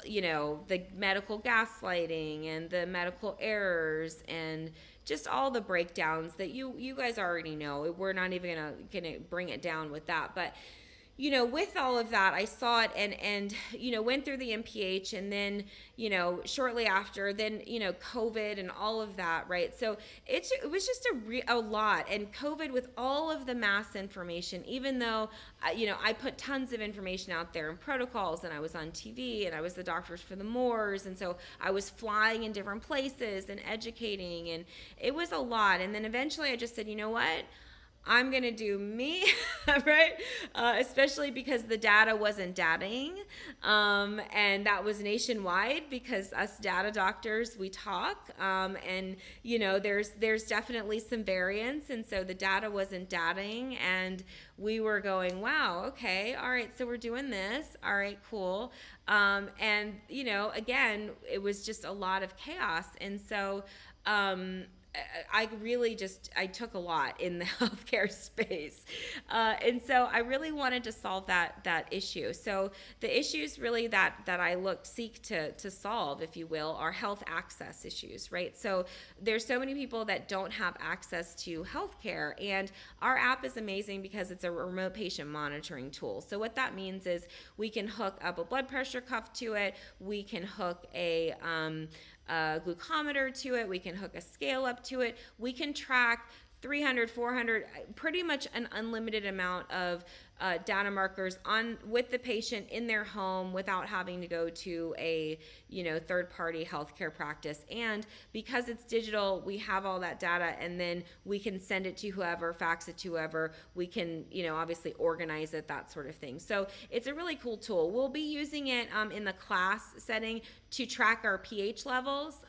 Speaker 2: the medical gaslighting and the medical errors and just all the breakdowns that you guys already know. We're not even gonna bring it down with that, but with all of that, I saw it, and went through the MPH, and then, shortly after, then, COVID and all of that, right? So it was just a lot, and COVID, with all of the mass information, even though, I put tons of information out there and protocols, and I was on TV, and I was the Doctors for the Moors, and so I was flying in different places and educating, and it was a lot. And then eventually I just said, you know what? I'm going to do me, right? Especially because the data wasn't dating. And that was nationwide, because us data doctors, we talk. And, there's definitely some variance. And so the data wasn't dating. And we were going, wow, okay, all right, so we're doing this. All right, cool. And, again, it was just a lot of chaos. And so, I took a lot in the healthcare space. And so I really wanted to solve that issue. So the issues really that I seek to solve, if you will, are health access issues, right? So there's so many people that don't have access to healthcare, and our app is amazing because it's a remote patient monitoring tool. So what that means is we can hook up a blood pressure cuff to it, we can hook a glucometer to it, we can hook a scale up to it, we can track 300, 400, pretty much an unlimited amount of data markers with the patient in their home without having to go to a third-party healthcare practice. And because it's digital, we have all that data, and then we can send it to whoever, fax it to whoever. We can obviously organize it, that sort of thing. So it's a really cool tool. We'll be using it in the class setting to track our pH levels.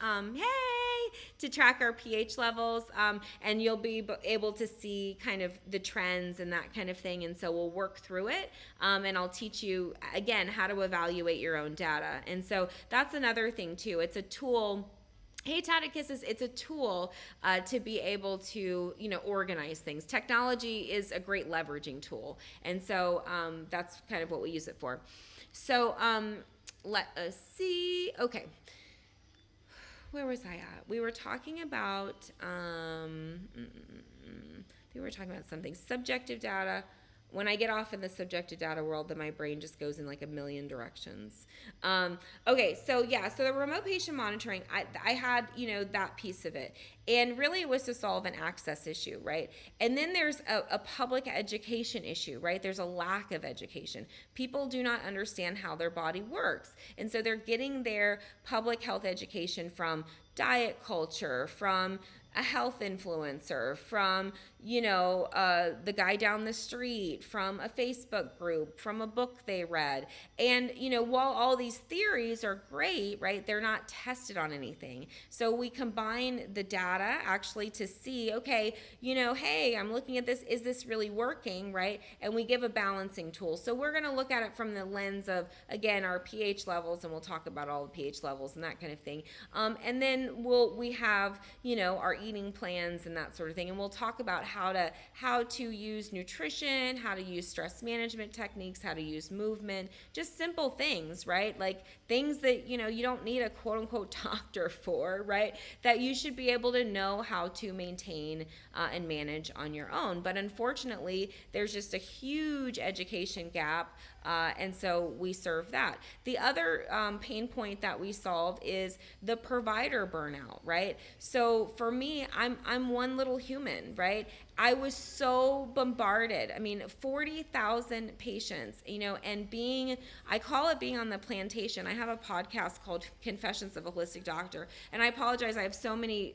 Speaker 2: To track our pH levels, and you'll be able to see kind of the trends and that kind of thing. And so we'll work through it, and I'll teach you again how to evaluate your own data. And so that's another thing too. It's a tool. Hey, Taticusses, it's a tool to be able to, organize things. Technology is a great leveraging tool, and so that's kind of what we use it for. So let us see. Okay. Where was I at? We were talking about something. Subjective data. When I get off in the subjective data world, then my brain just goes in like a million directions. Okay, so the remote patient monitoring, I had, that piece of it. And really it was to solve an access issue, right? And then there's a public education issue, right? There's a lack of education. People do not understand how their body works. And so they're getting their public health education from diet culture, from a health influencer, from, the guy down the street, from a Facebook group, from a book they read. And, while all these theories are great, right, they're not tested on anything. So we combine the data actually to see, okay, hey, I'm looking at this, is this really working, right? And we give a balancing tool. So we're going to look at it from the lens of, again, our pH levels, and we'll talk about all the pH levels and that kind of thing. And then we have, our eating plans and that sort of thing. And we'll talk about how to use nutrition, how to use stress management techniques, how to use movement, just simple things, right? Like things that, you don't need a quote unquote doctor for, right? That you should be able to know how to maintain and manage on your own. But unfortunately, there's just a huge education gap. And so we serve that. The other pain point that we solve is the provider burnout, right? So for me, I'm one little human, right? I was so bombarded. I mean, 40,000 patients, and I call it being on the plantation. I have a podcast called Confessions of a Holistic Doctor, and I apologize. I have so many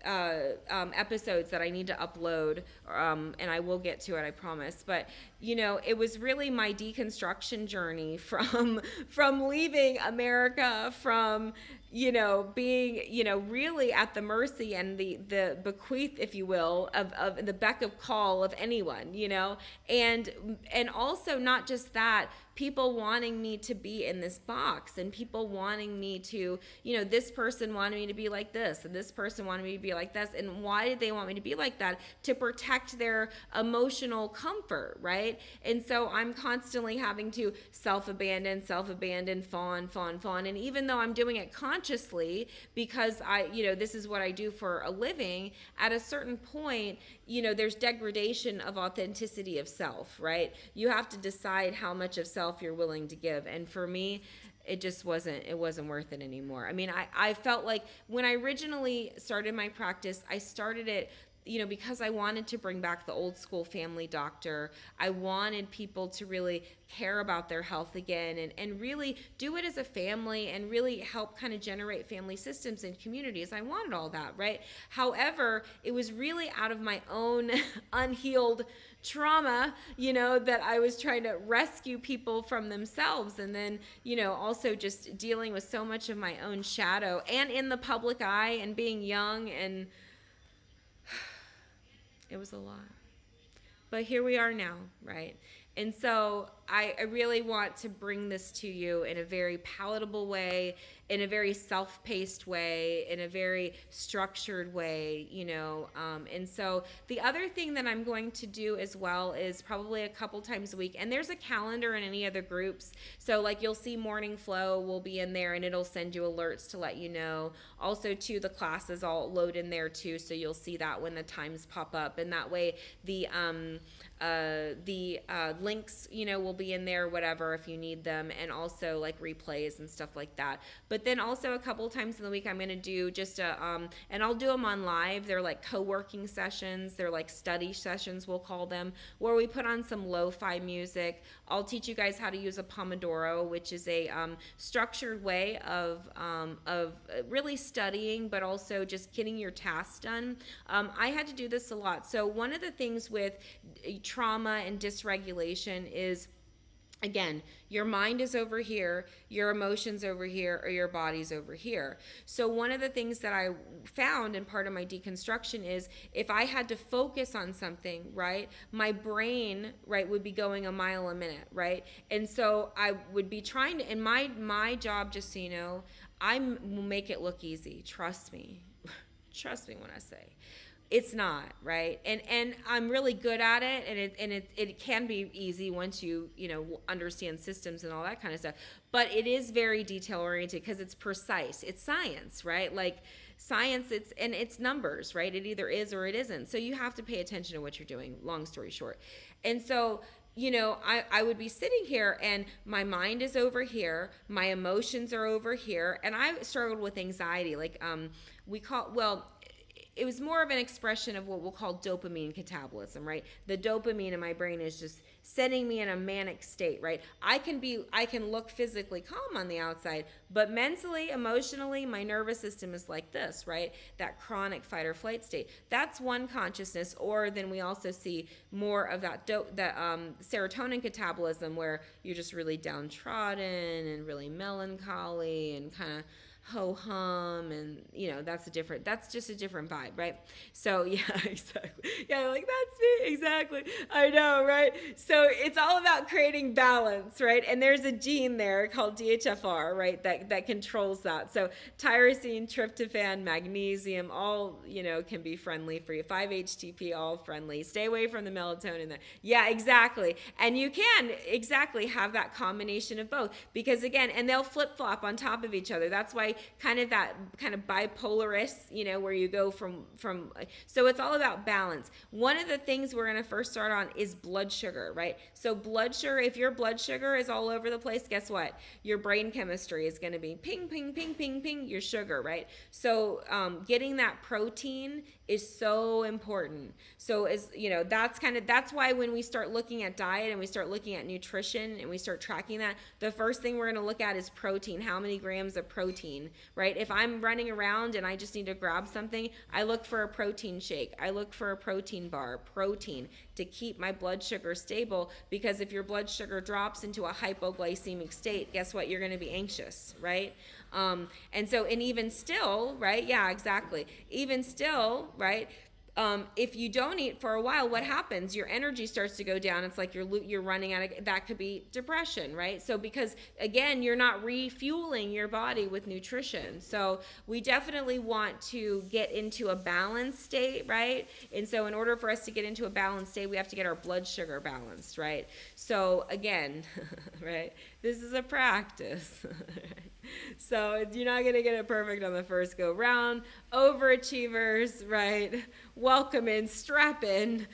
Speaker 2: episodes that I need to upload, and I will get to it, I promise. But it was really my deconstruction journey from leaving America, from being really at the mercy and the bequeath, if you will, of the beck of call of anyone, and also not just that, people wanting me to be in this box, and people wanting me to, this person wanted me to be like this, and this person wanted me to be like this. And why did they want me to be like that? To protect their emotional comfort, right? And so I'm constantly having to self-abandon, fawn. And even though I'm doing it consciously, because this is what I do for a living, at a certain point, there's degradation of authenticity of self, right? You have to decide how much of self you're willing to give. And for me, it just wasn't worth it anymore. I mean, I felt like when I originally started my practice, I started it, because I wanted to bring back the old school family doctor. I wanted people to really care about their health again, and really do it as a family, and really help kind of generate family systems and communities. I wanted all that, right? However, it was really out of my own unhealed trauma, that I was trying to rescue people from themselves. And then, also just dealing with so much of my own shadow, and in the public eye, and being young, and it was a lot. But here we are now, right? And so I really want to bring this to you in a very palatable way, in a very self-paced way, in a very structured way, and so the other thing that I'm going to do as well is probably a couple times a week, and there's a calendar in any other groups. So like you'll see Morning Flow will be in there, and it'll send you alerts to let you know. Also too, the classes all load in there too, so you'll see that when the times pop up, and that way the links, will be in there, whatever, if you need them, and also like replays and stuff like that. But then also a couple times in the week, I'm going to do just and I'll do them on live. They're like co-working sessions. They're like study sessions, we'll call them, where we put on some lo-fi music. I'll teach you guys how to use a Pomodoro, which is a structured way of really studying, but also just getting your tasks done. I had to do this a lot. So one of the things with trauma and dysregulation is, again, your mind is over here, your emotions over here, or your body's over here. So one of the things that I found in part of my deconstruction is, if I had to focus on something, right, my brain, right, would be going a mile a minute, right? And so I would be trying to, and my job, just so you know, I will make it look easy. Trust me. Trust me when I say. It's not, right? And I'm really good at it, and it can be easy once you understand systems and all that kind of stuff. But it is very detail oriented, because it's precise. It's science, right? Like science, it's numbers, right? It either is or it isn't. So you have to pay attention to what you're doing, long story short. And so I would be sitting here, and my mind is over here, my emotions are over here, and I struggled with anxiety. Like it was more of an expression of what we'll call dopamine catabolism, right? The dopamine in my brain is just setting me in a manic state, right? I can look physically calm on the outside, but mentally, emotionally, my nervous system is like this, right? That chronic fight or flight state. That's one consciousness. Or then we also see more of that serotonin catabolism, where you're just really downtrodden and really melancholy and kind of ho hum, and that's just a different vibe, right? So yeah, exactly. Yeah, like that's me, exactly. I know, right? So it's all about creating balance, right? And there's a gene there called DHFR, right, that controls that. So tyrosine, tryptophan, magnesium, all can be friendly for you. 5-HTP, all friendly. Stay away from the melatonin there. Yeah, exactly. And you can exactly have that combination of both, because again, and they'll flip flop on top of each other. That's why kind of bipolarist, where you go from, so it's all about balance. One of the things we're going to first start on is blood sugar, right? So blood sugar, if your blood sugar is all over the place, guess what? Your brain chemistry is going to be ping, ping, ping, ping, ping, your sugar, right? So getting that protein is so important. So that's why when we start looking at diet and we start looking at nutrition and we start tracking that, the first thing we're going to look at is protein. How many grams of protein, right? If I'm running around and I just need to grab something, I look for a protein shake. I look for a protein bar, protein, to keep my blood sugar stable, because if your blood sugar drops into a hypoglycemic state, guess what? You're going to be anxious, right? And even still, right? Yeah, exactly. Even still, right? If you don't eat for a while, what happens? Your energy starts to go down. It's like you're running out of, that could be depression, right? So because again, you're not refueling your body with nutrition. So we definitely want to get into a balanced state, right? And so in order for us to get into a balanced state, we have to get our blood sugar balanced, right? So again, right? This is a practice. So you're not going to get it perfect on the first go round. Overachievers, right? Welcome in, strap in,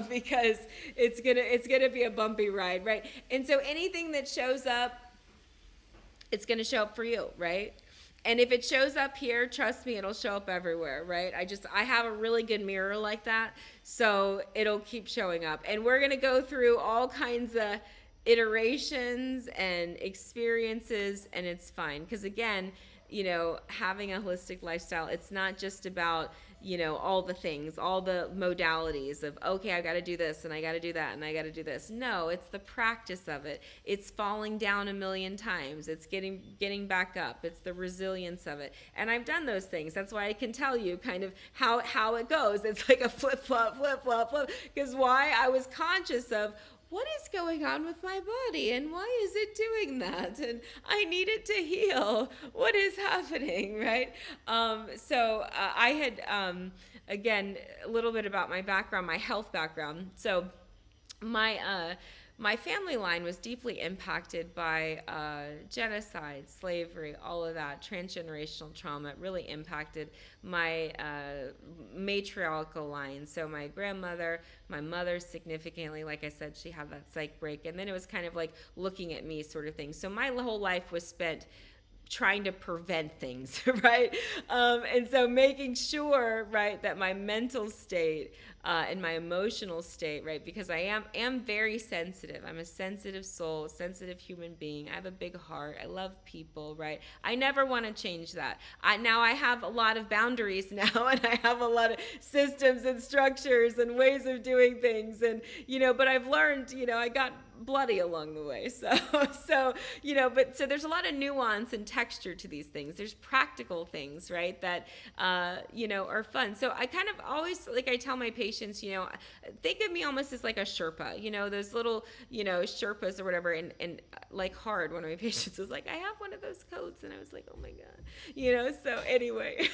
Speaker 2: because it's gonna be a bumpy ride, right? And so anything that shows up, it's gonna show up for you, right? And if it shows up here, trust me, it'll show up everywhere, right? I have a really good mirror like that, so it'll keep showing up. And we're gonna go through all kinds of iterations and experiences, and it's fine. Because again, having a holistic lifestyle, it's not just about, all the things, all the modalities of, okay, I got to do this and I got to do that and I got to do this. No, it's the practice of it. It's falling down 1,000,000 times. It's getting back up. It's the resilience of it. And I've done those things. That's why I can tell you kind of how it goes. It's like a flip, flop, flip, flop, flip. Because why? I was conscious of, what is going on with my body and why is it doing that? And I need it to heal. What is happening, right? So I had, again, a little bit about my background, my health background. So my family line was deeply impacted by genocide, slavery, all of that, transgenerational trauma. It really impacted my matriarchal line. So my grandmother, my mother significantly, like I said, she had that psych break. And then it was kind of like looking at me sort of thing. So my whole life was spent trying to prevent things, right? And so making sure, right, that my mental state and my emotional state, right, because I am very sensitive. I'm a sensitive soul, sensitive human being. I have a big heart. I love people, right? I never want to change that. Now I have a lot of boundaries now, and I have a lot of systems and structures and ways of doing things, and but I've learned, I got bloody along the way. So there's a lot of nuance and texture to these things. There's practical things, right, that, are fun. So I kind of always, like I tell my patients, think of me almost as like a Sherpa, those little, Sherpas or whatever. And like Hard, one of my patients was like, I have one of those coats. And I was like, oh my God, so anyway,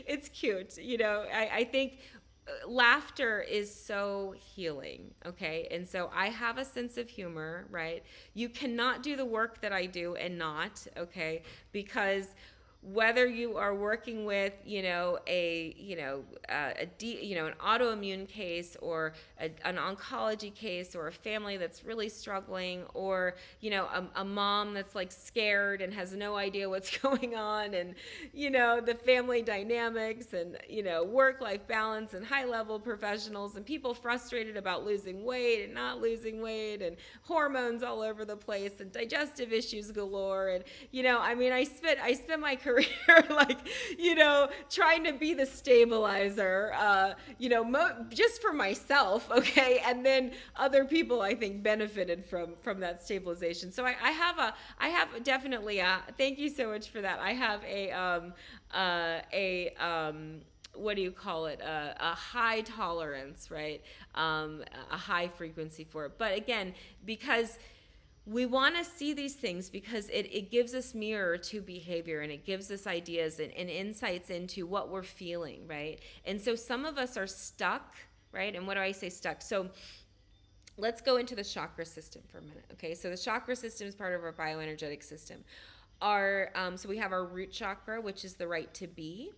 Speaker 2: it's cute. I think laughter is so healing, okay? And so I have a sense of humor, right? You cannot do the work that I do and not, okay? Because whether you are working with, an autoimmune case, or an oncology case, or a family that's really struggling, or, a mom that's like scared and has no idea what's going on, and, the family dynamics, and, work-life balance, and high-level professionals, and people frustrated about losing weight and not losing weight, and hormones all over the place, and digestive issues galore. And, I spent my career like, trying to be the stabilizer, just for myself, okay? And then other people, I think, benefited from that stabilization. So I have definitely thank you so much for that. I have what do you call it? A high tolerance, right? A high frequency for it. But again, because we want to see these things, because it gives us mirror to behavior, and it gives us ideas and insights into what we're feeling, right? And so some of us are stuck, right? And what do I say stuck? So let's go into the chakra system for a minute, okay? So the chakra system is part of our bioenergetic system. So we have our root chakra, which is the right to be.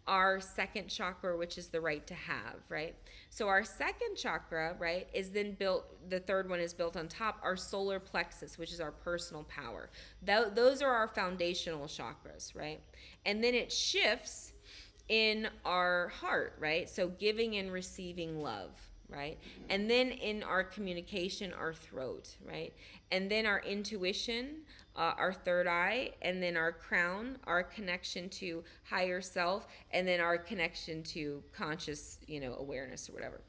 Speaker 2: Our second chakra, which is the right to have, right? So our second chakra, right, is then built, the third one is built on top, our solar plexus, which is our personal power. Those are our foundational chakras, right? And then it shifts in our heart, right? So giving and receiving love, right? And then in our communication, our throat, right? And then our intuition, our third eye, and then our crown, our connection to higher self, and then our connection to conscious, awareness or whatever.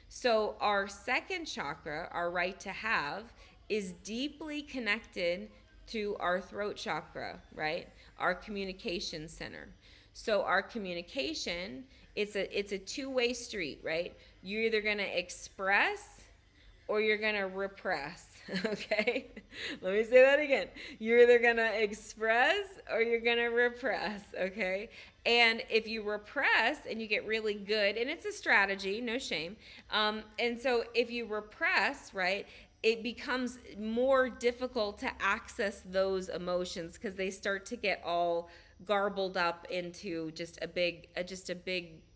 Speaker 2: So our second chakra, our right to have, is deeply connected to our throat chakra, right? Our communication center. So our communication, it's a two-way street, right? You're either going to express or you're going to repress, okay? Let me say that again. You're either going to express or you're going to repress, okay? And if you repress and you get really good, and it's a strategy, no shame. And so if you repress, right, it becomes more difficult to access those emotions, because they start to get all garbled up into just a big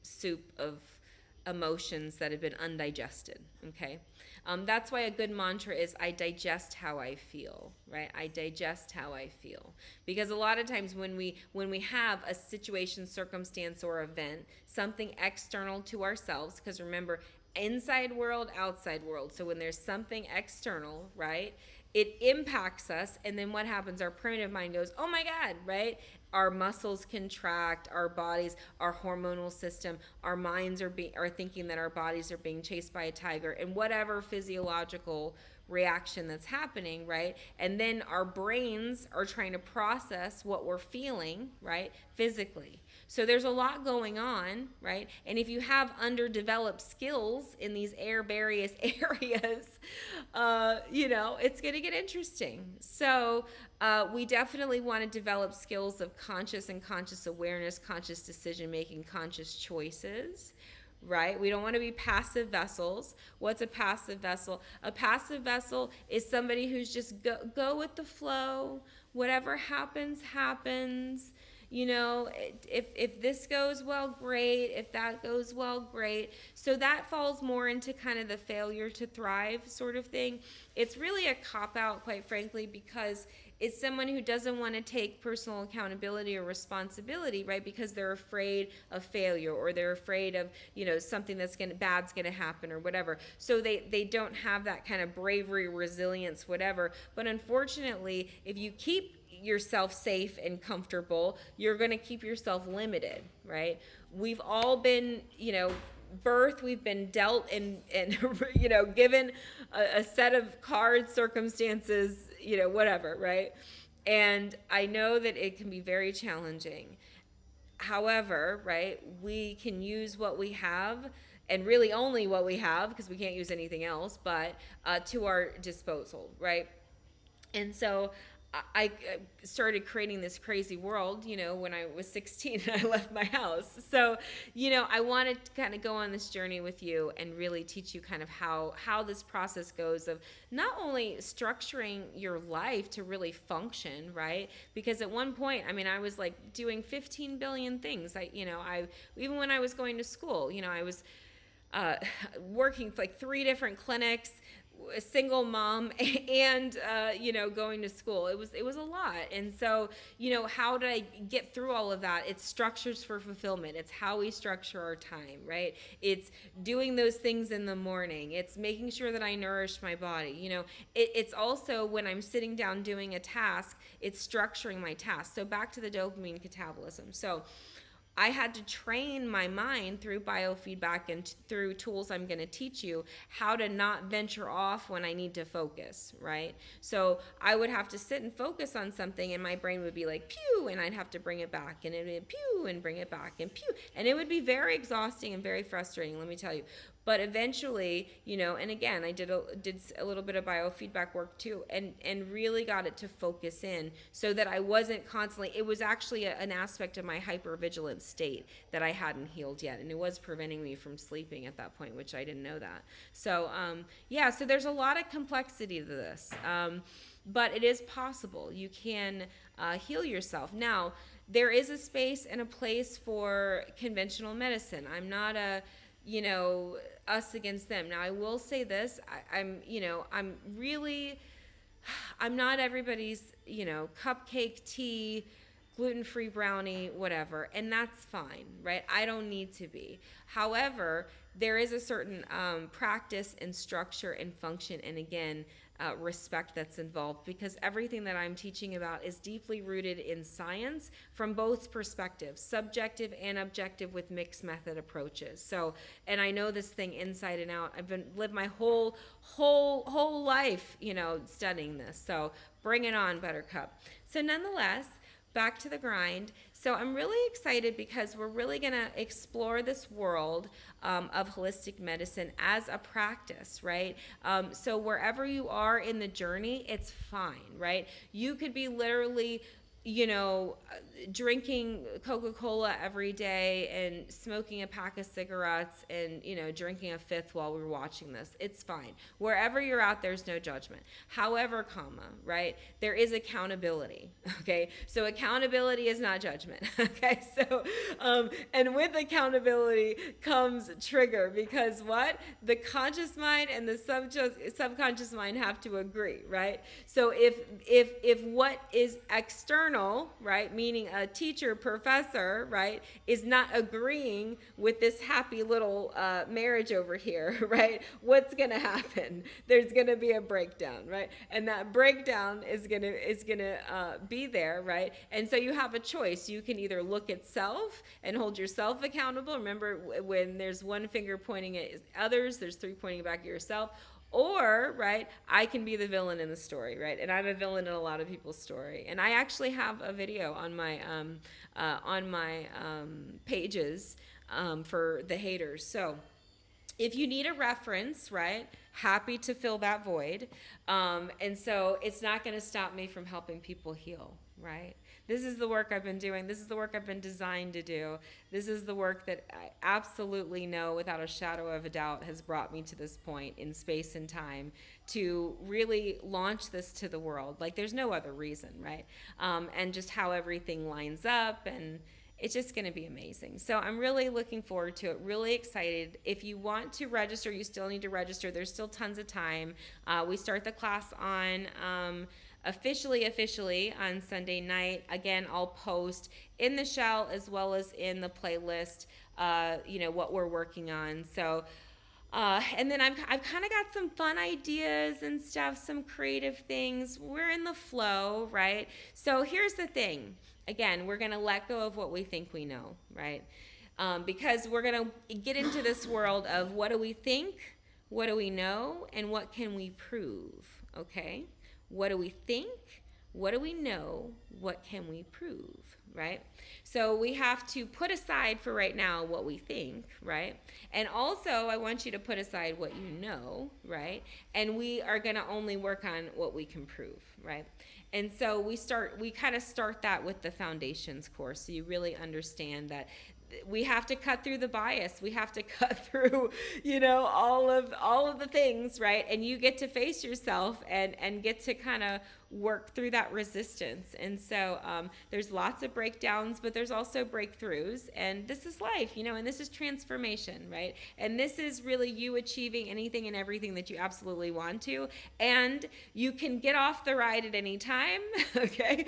Speaker 2: soup of emotions that have been undigested, okay? That's why a good mantra is, I digest how I feel, right? I digest how I feel. Because a lot of times when we have a situation, circumstance, or event, something external to ourselves, because remember, inside world, outside world. So when there's something external, right, it impacts us, and then what happens? Our primitive mind goes, oh my God, right? Our muscles contract, our bodies, our hormonal system, our minds are thinking that our bodies are being chased by a tiger, and whatever physiological reaction that's happening, right? And then our brains are trying to process what we're feeling, right, physically. So there's a lot going on, right? And if you have underdeveloped skills in these various areas, it's going to get interesting. So we definitely want to develop skills of conscious and conscious awareness, conscious decision making, conscious choices, right? We don't want to be passive vessels. What's a passive vessel? A passive vessel is somebody who's just go with the flow. Whatever happens, happens. If this goes well, great. If that goes well, great. So that falls more into kind of the failure to thrive sort of thing. It's really a cop-out, quite frankly, because it's someone who doesn't want to take personal accountability or responsibility, right? Because they're afraid of failure, or they're afraid of, something bad's gonna happen or whatever. So they don't have that kind of bravery, resilience, whatever. But unfortunately, if you keep yourself safe and comfortable, you're going to keep yourself limited, right? We've all been, birthed, we've been dealt and given a set of cards, circumstances, whatever, right? And I know that it can be very challenging. However, right, we can use what we have, and really only what we have, because we can't use anything else, but to our disposal, right? And so I started creating this crazy world, when I was 16 and I left my house. So, I wanted to kind of go on this journey with you and really teach you kind of how this process goes of not only structuring your life to really function, right? Because at one point, I mean, I was like doing 15 billion things. Even when I was going to school, I was working for like 3 different clinics, a single mom, and going to school. It was a lot. And so, how did I get through all of that? It's structures for fulfillment. It's how we structure our time, right? It's doing those things in the morning. It's making sure that I nourish my body. It's also when I'm sitting down doing a task, it's structuring my task. So back to the dopamine catabolism. So I had to train my mind through biofeedback and through tools I'm going to teach you how to not venture off when I need to focus, right? So I would have to sit and focus on something, and my brain would be like, pew, and I'd have to bring it back, and it would pew, and bring it back, and pew. And it would be very exhausting and very frustrating, let me tell you. But eventually, and again, I did a little bit of biofeedback work too, and really got it to focus in so that I wasn't constantly, it was actually an aspect of my hypervigilance state that I hadn't healed yet, and it was preventing me from sleeping at that point, which I didn't know that. So, so there's a lot of complexity to this, but it is possible. You can heal yourself. Now, there is a space and a place for conventional medicine. I'm not us against them. Now, I will say this, I'm not everybody's, cupcake, tea, gluten-free brownie, whatever, and that's fine, right? I don't need to be. However, there is a certain practice and structure and function, and again, respect that's involved, because everything that I'm teaching about is deeply rooted in science from both perspectives, subjective and objective, with mixed method approaches. So, and I know this thing inside and out. I've lived my whole life, studying this. So bring it on, Buttercup. So nonetheless, back to the grind. So I'm really excited because we're really going to explore this world of holistic medicine as a practice, right? So wherever you are in the journey, it's fine, right? You could be literally drinking Coca-Cola every day and smoking a pack of cigarettes and, drinking a fifth while we're watching this. It's fine. Wherever you're at, there's no judgment. However, right, there is accountability, okay? So accountability is not judgment, okay? So, and with accountability comes trigger, because what? The conscious mind and the subconscious mind have to agree, right? So if what is external, right, meaning a teacher, professor, right, is not agreeing with this happy little marriage over here, right, what's going to happen? There's going to be a breakdown, right? And that breakdown is going to be there, right? And so you have a choice. You can either look at self and hold yourself accountable. Remember, when there's one finger pointing at others, there's 3 pointing back at yourself. Or, right, I can be the villain in the story, right? And I'm a villain in a lot of people's story. And I actually have a video on my pages for the haters. So if you need a reference, right, happy to fill that void. And so it's not going to stop me from helping people heal, right? This is the work I've been doing. This is the work I've been designed to do. This is the work that I absolutely know without a shadow of a doubt has brought me to this point in space and time to really launch this to the world. Like, there's no other reason, right? And just how everything lines up, and it's just going to be amazing. So I'm really looking forward to it, really excited. If you want to register, you still need to register. There's still tons of time. We start the class on officially on Sunday night. Again, I'll post in the shell as well as in the playlist, what we're working on. So, and then I've kind of got some fun ideas and stuff, some creative things. We're in the flow, right? So here's the thing. Again, we're going to let go of what we think we know, right? Because we're going to get into this world of what do we think, what do we know, and what can we prove, okay? What do we think? What do we know? What can we prove, right? So we have to put aside for right now what we think, right? And also I want you to put aside what you know, right? And we are going to only work on what we can prove, right? And so we kind of start that with the foundations course, so you really understand that we have to cut through the bias. We have to cut through, all of the things, right? And you get to face yourself and get to kind of work through that resistance. And so there's lots of breakdowns, but there's also breakthroughs. And this is life, and this is transformation, right? And this is really you achieving anything and everything that you absolutely want to. And you can get off the ride at any time, okay?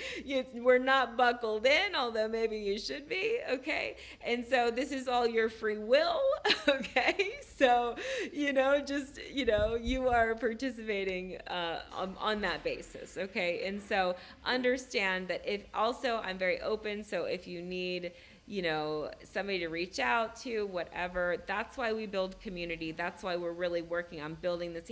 Speaker 2: We're not buckled in, although maybe you should be, okay? And so this is all your free will, okay? So, you are participating on that basis, okay? And so understand that I'm very open, so if you need somebody to reach out to, whatever. That's why we build community. That's why we're really working on building this,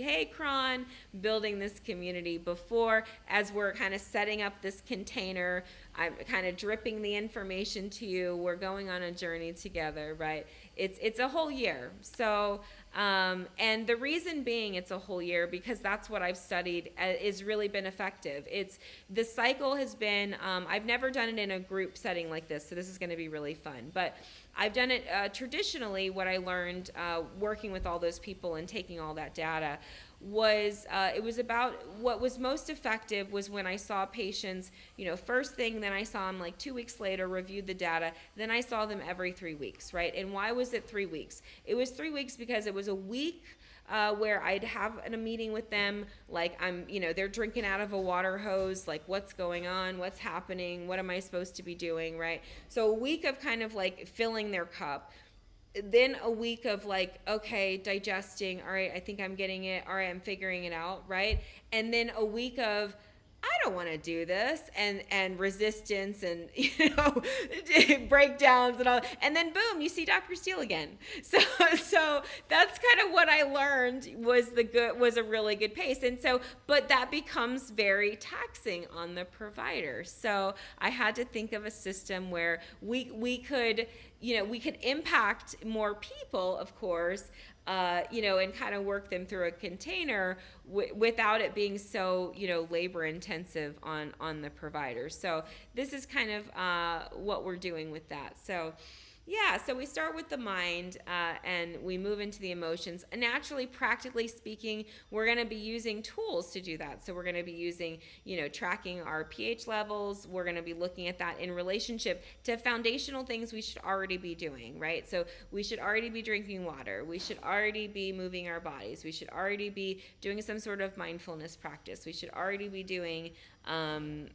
Speaker 2: building this community before, as we're kind of setting up this container, I'm kind of dripping the information to you. We're going on a journey together, right? It's a whole year. So, and the reason being it's a whole year, because that's what I've studied is really been effective. The cycle has been, I've never done it in a group setting like this, so this is going to be really fun. But I've done it traditionally. What I learned working with all those people and taking all that data was it was about what was most effective was when I saw patients, first thing, then I saw them like 2 weeks later, reviewed the data, then I saw them every 3 weeks, right? And why was it 3 weeks? It was 3 weeks because it was a week where I'd have a meeting with them, like they're drinking out of a water hose, like what's going on, what's happening, what am I supposed to be doing, right? So a week of kind of like filling their cup. Then a week of like, okay, digesting, all right, I think I'm getting it, all right, I'm figuring it out, right? And then a week of, I don't want to do this, and resistance and breakdowns and all, and then boom, you see Dr. Steele again. So that's kind of what I learned was a really good pace. And so, but that becomes very taxing on the provider. So I had to think of a system where we could impact more people, of course, and kind of work them through a container without it being so, labor intensive on the provider. So this is kind of what we're doing with that. So yeah, so we start with the mind and we move into the emotions. And naturally, practically speaking, we're going to be using tools to do that. So we're going to be using, tracking our pH levels. We're going to be looking at that in relationship to foundational things we should already be doing, right? So we should already be drinking water. We should already be moving our bodies. We should already be doing some sort of mindfulness practice. We should already be doing, healthy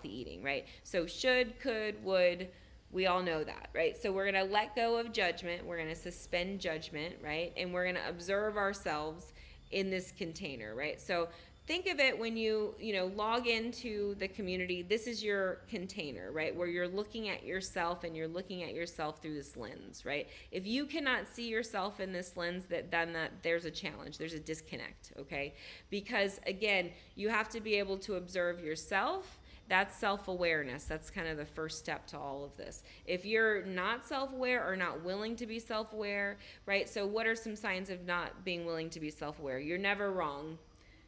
Speaker 2: eating, right? So should, could, would. We all know that, right? So we're going to let go of judgment. We're going to suspend judgment, right? And we're going to observe ourselves in this container, right? So think of it when you log into the community, this is your container, right? Where you're looking at yourself and you're looking at yourself through this lens, right? If you cannot see yourself in this lens, then there's a challenge, there's a disconnect, okay? Because again, you have to be able to observe yourself. That's self-awareness. That's kind of the first step to all of this. If you're not self-aware or not willing to be self-aware, right? So what are some signs of not being willing to be self-aware? You're never wrong.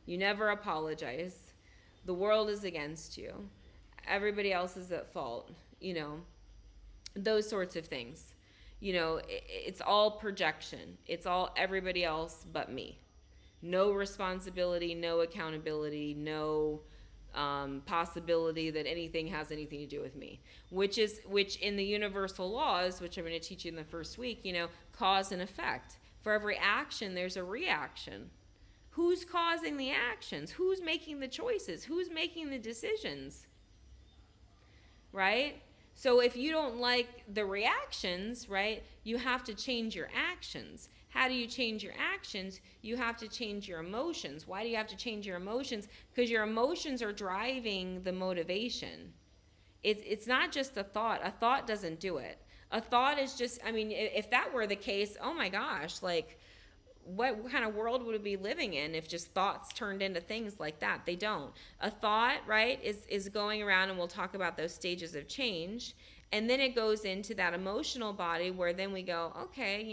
Speaker 2: You never apologize. The world is against you. Everybody else is at fault. Those sorts of things. It's all projection. It's all everybody else but me. No responsibility, no accountability, no possibility that anything has anything to do with me, which in the universal laws, which I'm going to teach you in the first week, cause and effect. For every action, there's a reaction. Who's causing the actions? Who's making the choices? Who's making the decisions? Right? So if you don't like the reactions, right, you have to change your actions. How do you change your actions? You have to change your emotions. Why do you have to change your emotions? Because your emotions are driving the motivation. It's not just a thought. A thought doesn't do it. A thought is just, if that were the case, oh my gosh, like what kind of world would we be living in if just thoughts turned into things like that? They don't. A thought, right, is going around, and we'll talk about those stages of change. And then it goes into that emotional body where then we go, okay,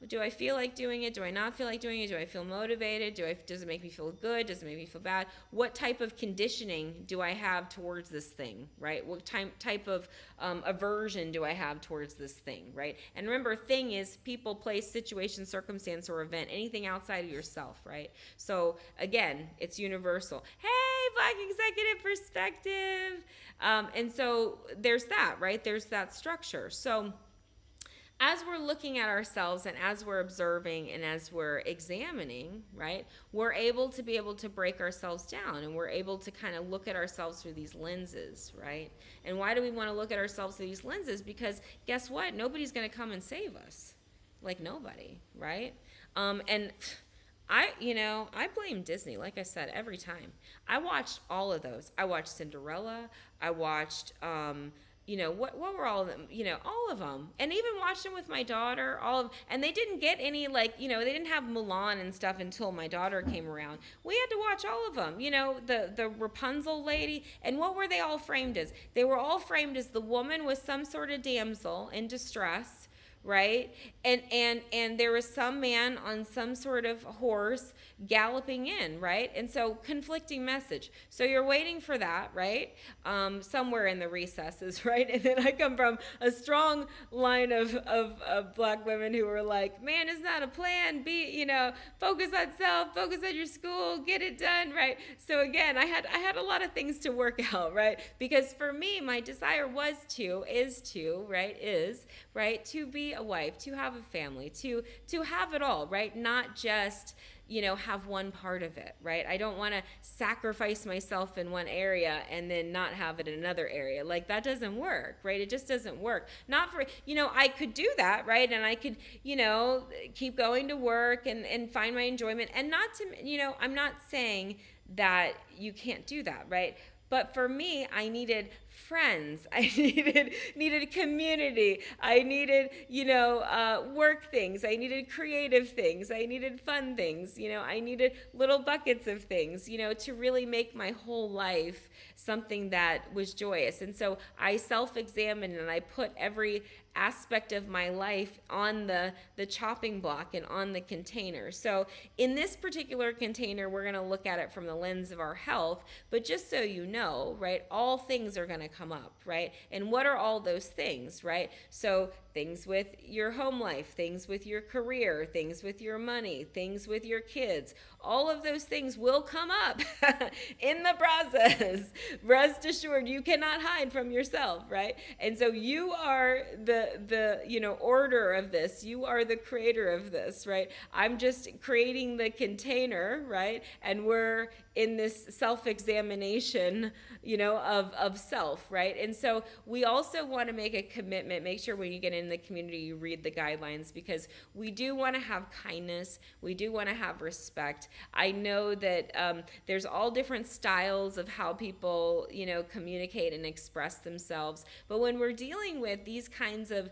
Speaker 2: Do I feel like doing it? Do I not feel like doing it? Do I feel motivated? Does it make me feel good? Does it make me feel bad? What type of conditioning do I have towards this thing, right? What type of aversion do I have towards this thing, right? And remember, thing is people, place, situation, circumstance, or event, anything outside of yourself, right? So again, it's universal. Hey, Black Executive Perspective. And so there's that, right? There's that structure. So as we're looking at ourselves and as we're observing and as we're examining, right, we're able to break ourselves down, and we're able to kind of look at ourselves through these lenses, right? And why do we want to look at ourselves through these lenses? Because guess what? Nobody's going to come and save us. Like nobody, right? And I blame Disney, like I said, every time. I watched all of those. I watched Cinderella. I watched, what were all of them? All of them. And even watched them with my daughter, and they didn't get any, they didn't have Mulan and stuff until my daughter came around. We had to watch all of them, the Rapunzel lady. And what were they all framed as? They were all framed as the woman was some sort of damsel in distress, right? And there was some man on some sort of horse galloping in, right? And so conflicting message. So you're waiting for that, right? Somewhere in the recesses, right? And then I come from a strong line of Black women who were like, man, it's not a plan. Focus on self, focus on your school, get it done, right? So again, I had a lot of things to work out, right? Because for me, my desire is to be a wife, to have a family, to have it all, right? Not just have one part of it, right? I don't want to sacrifice myself in one area and then not have it in another area. Like that doesn't work, right? It just doesn't work. Not for, I could do that, right? And I could, keep going to work and find my enjoyment, and not to, I'm not saying that you can't do that, right? But for me, I needed friends. I needed community. I needed, work things. I needed creative things. I needed fun things. I needed little buckets of things, to really make my whole life something that was joyous. And so I self-examined, and I put every aspect of my life on the chopping block and on the container. So in this particular container, we're going to look at it from the lens of our health, but just so you know, right, all things are going to come up, right? And what are all those things, right? So things with your home life, things with your career, things with your money, things with your kids, all of those things will come up in the process. Rest assured, you cannot hide from yourself, right? And so you are the order of this. You are the creator of this, right? I'm just creating the container, right? And we're in this self-examination, of self, right? And so we also want to make a commitment. Make sure when you get in the community, you read the guidelines, because we do want to have kindness. We do want to have respect. I know that there's all different styles of how people, communicate and express themselves. But when we're dealing with these kinds of,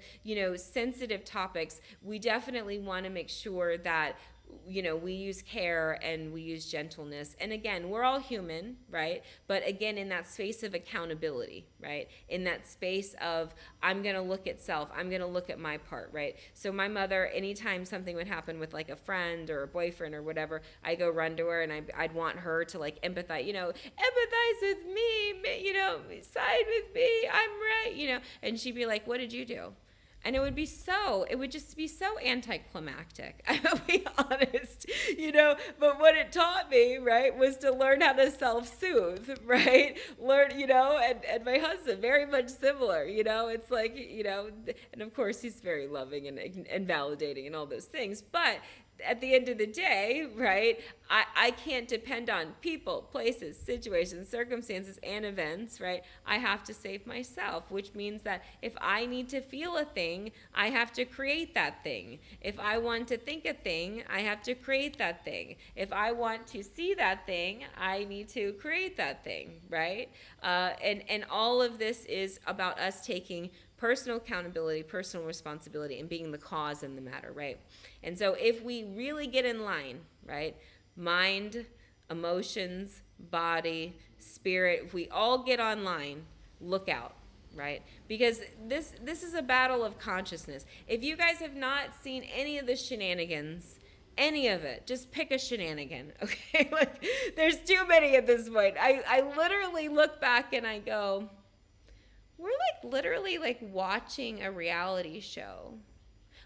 Speaker 2: sensitive topics, we definitely want to make sure that we use care and we use gentleness. And again, we're all human, right? But again, in that space of accountability, right? In that space of, I'm going to look at self, I'm going to look at my part, right? So my mother, anytime something would happen with like a friend or a boyfriend or whatever, I go run to her, and I'd want her to like empathize with me, side with me, I'm right, and she'd be like, what did you do? And it would just be so anticlimactic. I'll be honest, but what it taught me, right, was to learn how to self-soothe, right? Learn, and my husband, very much similar, it's like, and of course he's very loving and validating and all those things. But at the end of the day, right, I can't depend on people, places, situations, circumstances, and events, right? I have to save myself, which means that if I need to feel a thing, I have to create that thing. If I want to think a thing, I have to create that thing. If I want to see that thing, I need to create that thing, right? And all of this is about us taking personal accountability, personal responsibility, and being the cause in the matter, right? And so if we really get in line, right, mind, emotions, body, spirit, if we all get online, look out, right? Because this is a battle of consciousness. If you guys have not seen any of the shenanigans, any of it, just pick a shenanigan, okay? Like, there's too many at this point. I literally look back and I go, we're like literally like watching a reality show.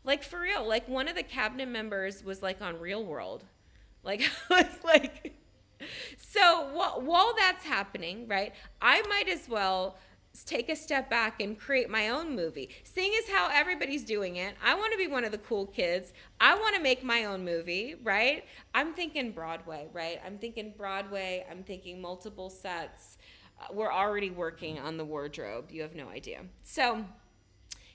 Speaker 2: Like, for real, like one of the cabinet members was like on Real World. Like, like, so while that's happening, right, I might as well take a step back and create my own movie. Seeing as how everybody's doing it, I want to be one of the cool kids. I want to make my own movie, right? I'm thinking Broadway, right? I'm thinking Broadway. I'm thinking multiple sets. We're already working on the wardrobe. You have no idea. So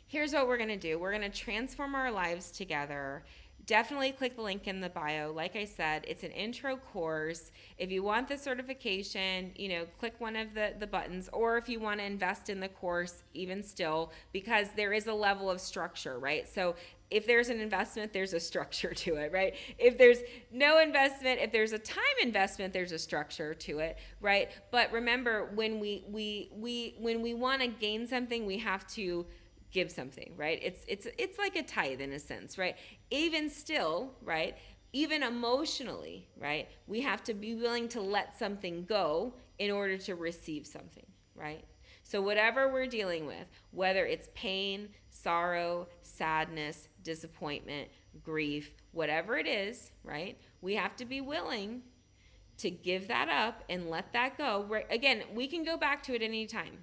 Speaker 2: here's what we're going to do. We're going to transform our lives together. Definitely click the link in the bio. Like I said, it's an intro course. If you want the certification, click one of the buttons, or if you want to invest in the course, even still, because there is a level of structure, right? So if there's an investment, there's a structure to it, right? If there's no investment, if there's a time investment, there's a structure to it, right? But remember, when we want to gain something, we have to give something, right? It's like a tithe in a sense, right? Even still, right? Even emotionally, right? We have to be willing to let something go in order to receive something, right? So whatever we're dealing with, whether it's pain, sorrow, sadness, disappointment, grief, whatever it is, right? We have to be willing to give that up and let that go. Right? Again, we can go back to it any time.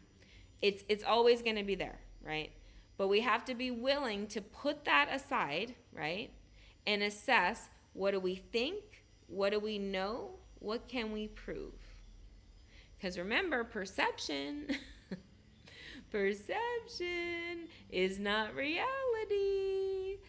Speaker 2: It's always going to be there, right? But we have to be willing to put that aside, right? And assess, what do we think? What do we know? What can we prove? Because remember, perception is not reality,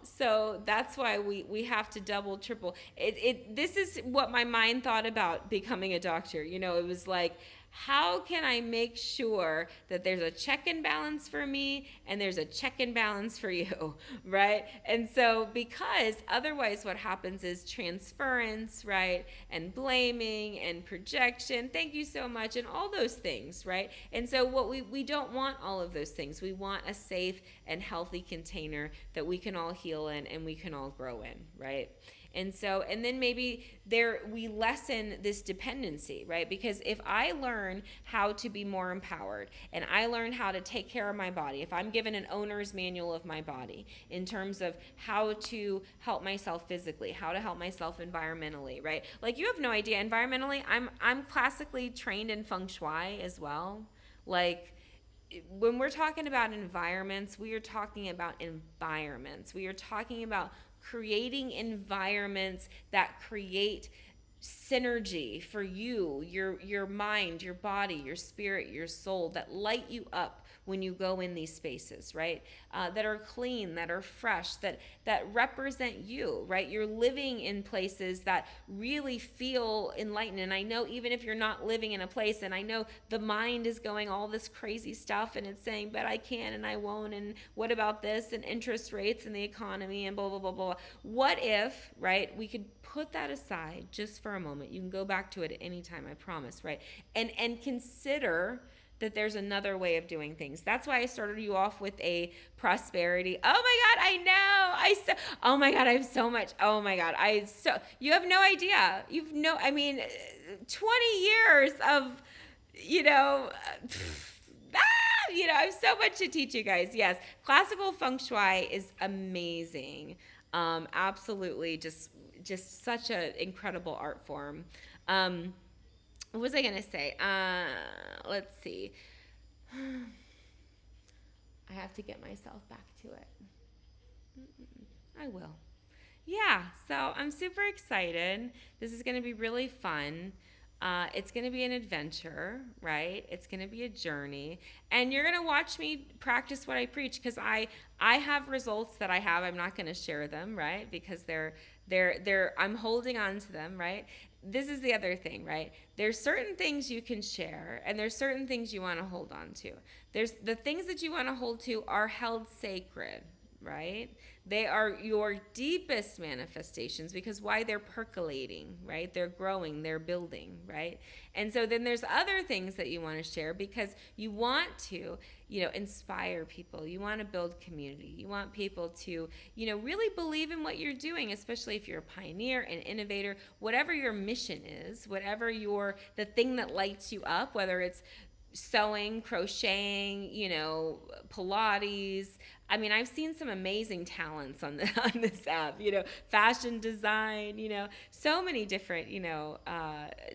Speaker 2: So that's why we have to double, triple. This is what my mind thought about becoming a doctor. It was like, how can I make sure that there's a check and balance for me and there's a check and balance for you, right? And so, because otherwise what happens is transference, right? And blaming and projection, thank you so much, and all those things, right? And so what we don't want all of those things. We want a safe and healthy container that we can all heal in and we can all grow in, right? And so, and then maybe we lessen this dependency, right? Because if I learn how to be more empowered and I learn how to take care of my body, if I'm given an owner's manual of my body in terms of how to help myself physically, how to help myself environmentally, right? Like, you have no idea. Environmentally, I'm classically trained in feng shui as well. Like, when we're talking about environments, we are talking about environments. We are talking about creating environments that create synergy for you, your mind, your body, your spirit, your soul, that light you up when you go in these spaces, right? That are clean, that are fresh, that represent you, right? You're living in places that really feel enlightened. And I know, even if you're not living in a place, and I know the mind is going all this crazy stuff and it's saying, but I can and I won't, and what about this, and interest rates and the economy and blah, blah, blah, blah. What if, right, we could put that aside just for a moment. You can go back to it at any time, I promise, right? And consider that there's another way of doing things. That's why I started you off with a prosperity. Oh my God, I know. Oh my God, I have so much. Oh my God, you have no idea. 20 years of, I have so much to teach you guys. Yes, classical feng shui is amazing. Absolutely, just such an incredible art form. What was I going to say? Let's see. I have to get myself back to it. I will. Yeah, so I'm super excited. This is going to be really fun. It's going to be an adventure, right? It's going to be a journey. And you're going to watch me practice what I preach, because I have results that I have. I'm not going to share them, right? Because I'm holding on to them, right? This is the other thing, right? There's certain things you can share, and there's certain things you want to hold on to. There's the things that you want to hold to are held sacred, right? They are your deepest manifestations, because why? They're percolating, right? They're growing, they're building, right? And so then there's other things that you want to share, because you want to, inspire people. You want to build community. You want people to, really believe in what you're doing, especially if you're a pioneer, an innovator, whatever your mission is, whatever the thing that lights you up, whether it's sewing, crocheting, Pilates. I mean, I've seen some amazing talents on this app, fashion design, so many different,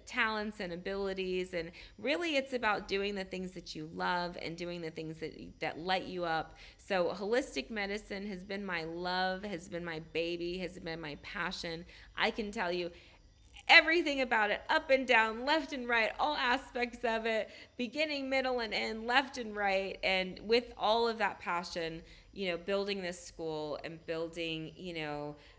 Speaker 2: talents and abilities. And really it's about doing the things that you love and doing the things that light you up. So holistic medicine has been my love, has been my baby, has been my passion. I can tell you everything about it, up and down, left and right, all aspects of it, beginning, middle, and end, left and right. And with all of that passion, building this school and building,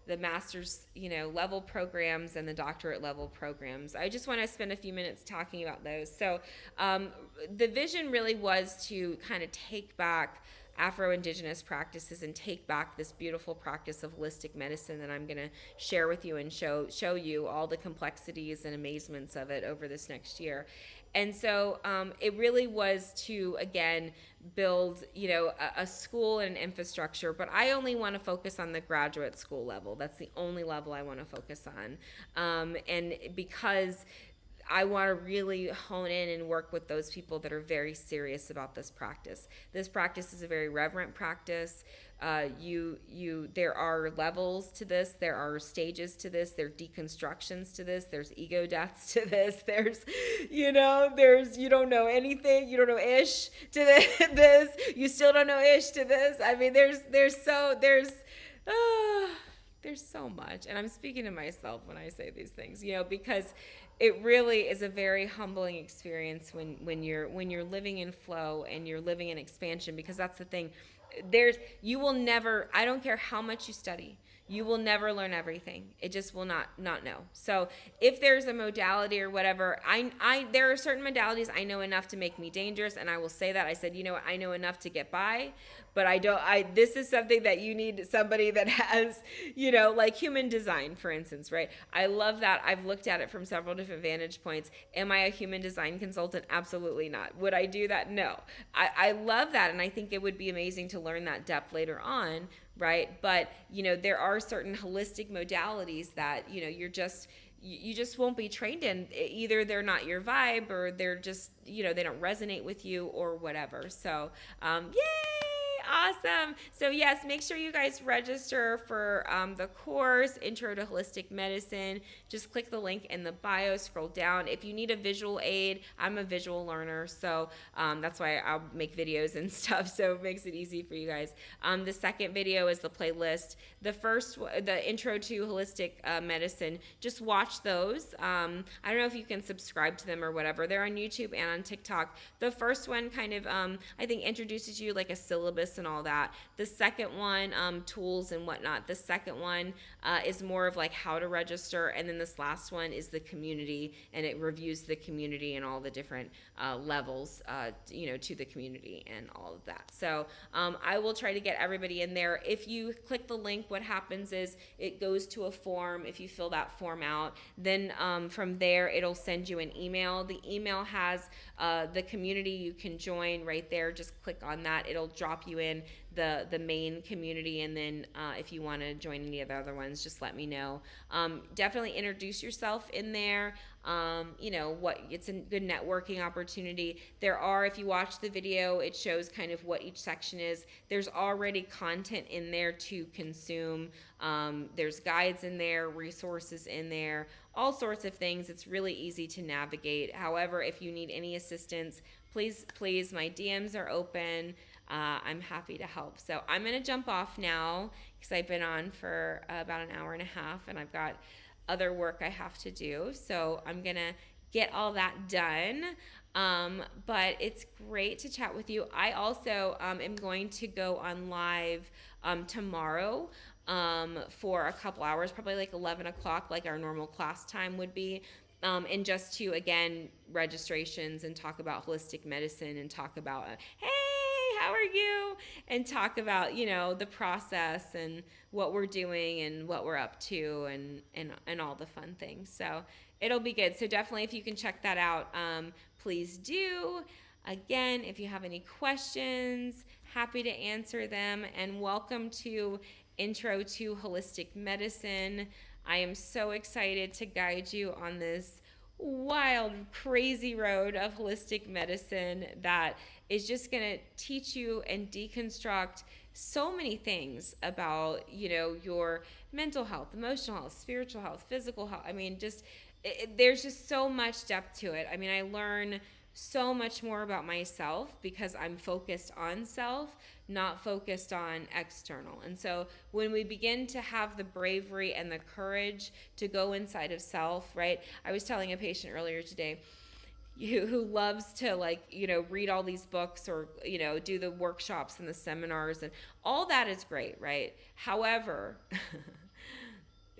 Speaker 2: the master's, level programs and the doctorate level programs. I just want to spend a few minutes talking about those. So the vision really was to kind of take back Afro-Indigenous practices and take back this beautiful practice of holistic medicine that I'm going to share with you and show you all the complexities and amazements of it over this next year. And so it really was to, again, build, a school and an infrastructure, but I only want to focus on the graduate school level. That's the only level I want to focus on. And because I want to really hone in and work with those people that are very serious about this practice. This practice is a very reverent practice. There are levels to this. There are stages to this. There are deconstructions to this. There's ego deaths to this. There's you don't know anything. You don't know ish to this. You still don't know ish to this. I mean, there's so much. And I'm speaking to myself when I say these things, because it really is a very humbling experience when you're living in flow and you're living in expansion, because that's the thing. You will never, I don't care how much you study, you will never learn everything. It just will not know. So if there's a modality or whatever, there are certain modalities I know enough to make me dangerous, and I will say that. I said, I know enough to get by, but this is something that you need somebody that has, like human design, for instance, right? I love that. I've looked at it from several different vantage points. Am I a human design consultant? Absolutely not. Would I do that? No. I love that, and I think it would be amazing to learn that depth later on, right? But, there are certain holistic modalities that, you just won't be trained in. Either they're not your vibe, or they're just, they don't resonate with you, or whatever. So, yay! Awesome. So yes, make sure you guys register for the course, Intro to Holistic Medicine. Just click the link in the bio, scroll down. If you need a visual aid, I'm a visual learner, so that's why I'll make videos and stuff, so it makes it easy for you guys. The second video is the playlist. The Intro to Holistic Medicine, just watch those. I don't know if you can subscribe to them or whatever. They're on YouTube and on TikTok. The first one kind of, I think, introduces you like a syllabus and all that. The second one, tools and whatnot. The second one is more of like how to register, and then this last one is the community, and it reviews the community and all the different levels, to the community and all of that. So I will try to get everybody in there. If you click the link, what happens is it goes to a form. If you fill that form out, then from there it'll send you an email. The email has the community you can join right there. Just click on that. It'll drop you in the main community, and then if you want to join any of the other ones, just let me know. Definitely introduce yourself in there. It's a good networking opportunity. If you watch the video, it shows kind of what each section is. There's already content in there to consume. There's guides in there, resources in there, all sorts of things. It's really easy to navigate. However, if you need any assistance, please, my DMs are open. I'm happy to help. So I'm going to jump off now because I've been on for about an hour and a half, and I've got other work I have to do. So I'm going to get all that done. But it's great to chat with you. I also am going to go on live tomorrow for a couple hours, probably like 11 o'clock, like our normal class time would be. And just to, again, registrations and talk about holistic medicine and talk about, hey, how are you? And talk about, the process and what we're doing and what we're up to and all the fun things. So it'll be good. So definitely, if you can check that out, please do. Again, if you have any questions, happy to answer them. And welcome to Intro to Holistic Medicine. I am so excited to guide you on this wild, crazy road of holistic medicine that is just going to teach you and deconstruct so many things about, your mental health, emotional health, spiritual health, physical health. I mean, there's just so much depth to it. I mean, I learn so much more about myself because I'm focused on self, not focused on external. And so when we begin to have the bravery and the courage to go inside of self, right? I was telling a patient earlier today who loves to read all these books or, do the workshops and the seminars, and all that is great, right? However,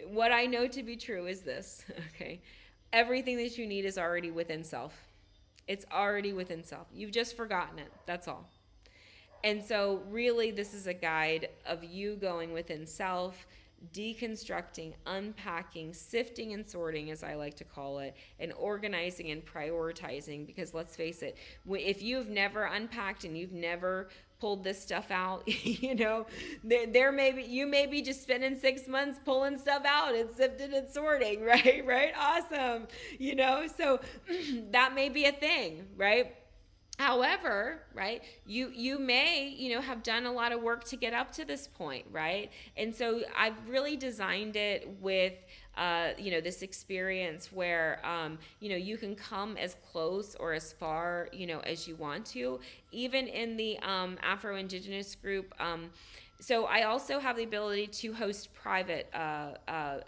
Speaker 2: what I know to be true is this, okay? Everything that you need is already within self. It's already within self. You've just forgotten it. That's all. And so really this is a guide of you going within self, deconstructing, unpacking, sifting and sorting, as I like to call it, and organizing and prioritizing. Because let's face it, if you've never unpacked and you've never pulled this stuff out, there may be, you may be just spending 6 months pulling stuff out and sifting and sorting, right? Awesome. So that may be a thing, right? However, right, you may, have done a lot of work to get up to this point, right? And so I've really designed it with, this experience where, you can come as close or as far, as you want to, even in the Afro-Indigenous group. So I also have the ability to host private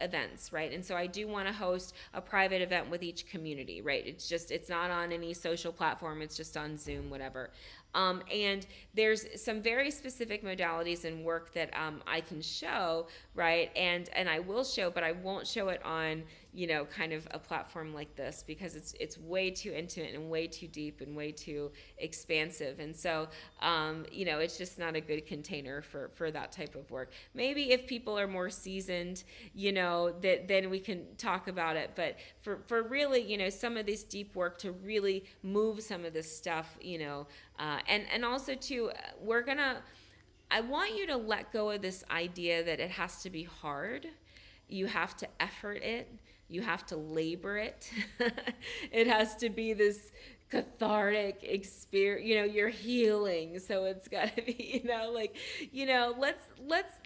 Speaker 2: events, right? And so I do want to host a private event with each community, right? It's not on any social platform. It's just on Zoom, whatever. And there's some very specific modalities and work that I can show, right? And I will show, but I won't show it on, kind of a platform like this because it's way too intimate and way too deep and way too expansive. And so, it's just not a good container for that type of work. Maybe if people are more seasoned, then we can talk about it. But for really, some of this deep work to really move some of this stuff, and also too, I want you to let go of this idea that it has to be hard. You have to effort it. You have to labor it. It has to be this cathartic experience. You're healing, so it's got to be.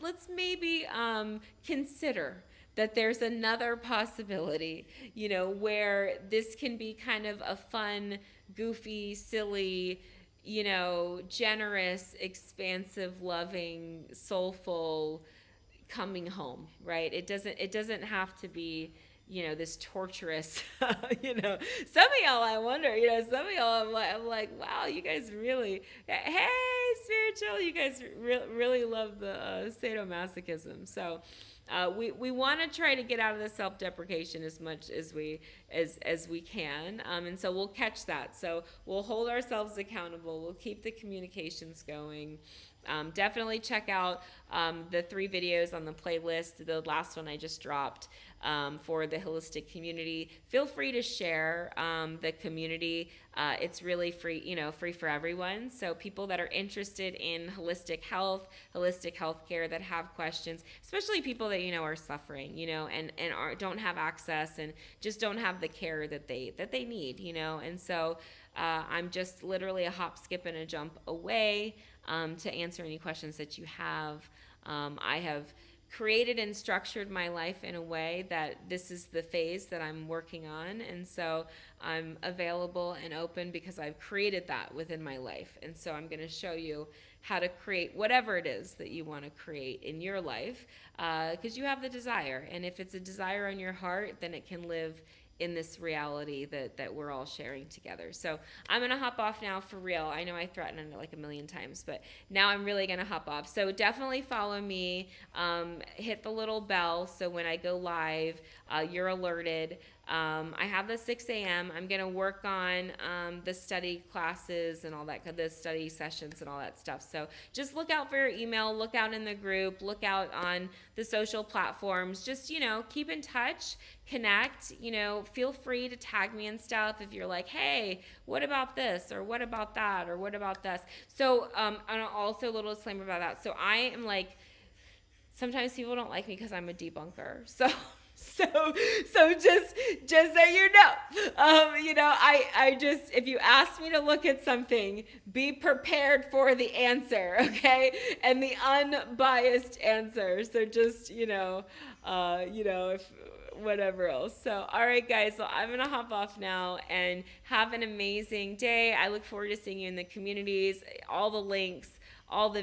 Speaker 2: Let's maybe consider that there's another possibility. Where this can be kind of a fun, goofy, silly, generous, expansive, loving, soulful coming home, right? It doesn't have to be, this torturous, some of y'all, I wonder, some of y'all, I'm like, wow, you guys really, hey, spiritual, you guys really love the sadomasochism. So we want to try to get out of the self-deprecation as much as we can, and so we'll catch that. So we'll hold ourselves accountable. We'll keep the communications going. Definitely check out the 3 videos on the playlist. The last one I just dropped for the holistic community. Feel free to share the community. It's really free, free for everyone. So people that are interested in holistic healthcare, that have questions, especially people that are suffering, and don't have access and just don't have the care that they need, and so I'm just literally a hop, skip, and a jump away to answer any questions that you have. I have created and structured my life in a way that this is the phase that I'm working on, and so I'm available and open because I've created that within my life. And so I'm going to show you how to create whatever it is that you want to create in your life, because you have the desire, and if it's a desire on your heart, then it can live in this reality that we're all sharing together. So I'm gonna hop off now for real. I know I threatened it like a million times, but now I'm really gonna hop off. So definitely follow me, hit the little bell so when I go live, you're alerted. I have the 6 a.m. I'm going to work on the study classes and all that, the study sessions and all that stuff. So just look out for your email, look out in the group, look out on the social platforms. Just, keep in touch, connect, feel free to tag me and stuff if you're like, hey, what about this, or what about that, or what about this. So and also a little disclaimer about that. So I am like, sometimes people don't like me because I'm a debunker. So just so you know, I just, if you ask me to look at something, be prepared for the answer, okay, and the unbiased answer. So just if whatever else. So all right, guys. So I'm gonna hop off now and have an amazing day. I look forward to seeing you in the communities. All the links, all the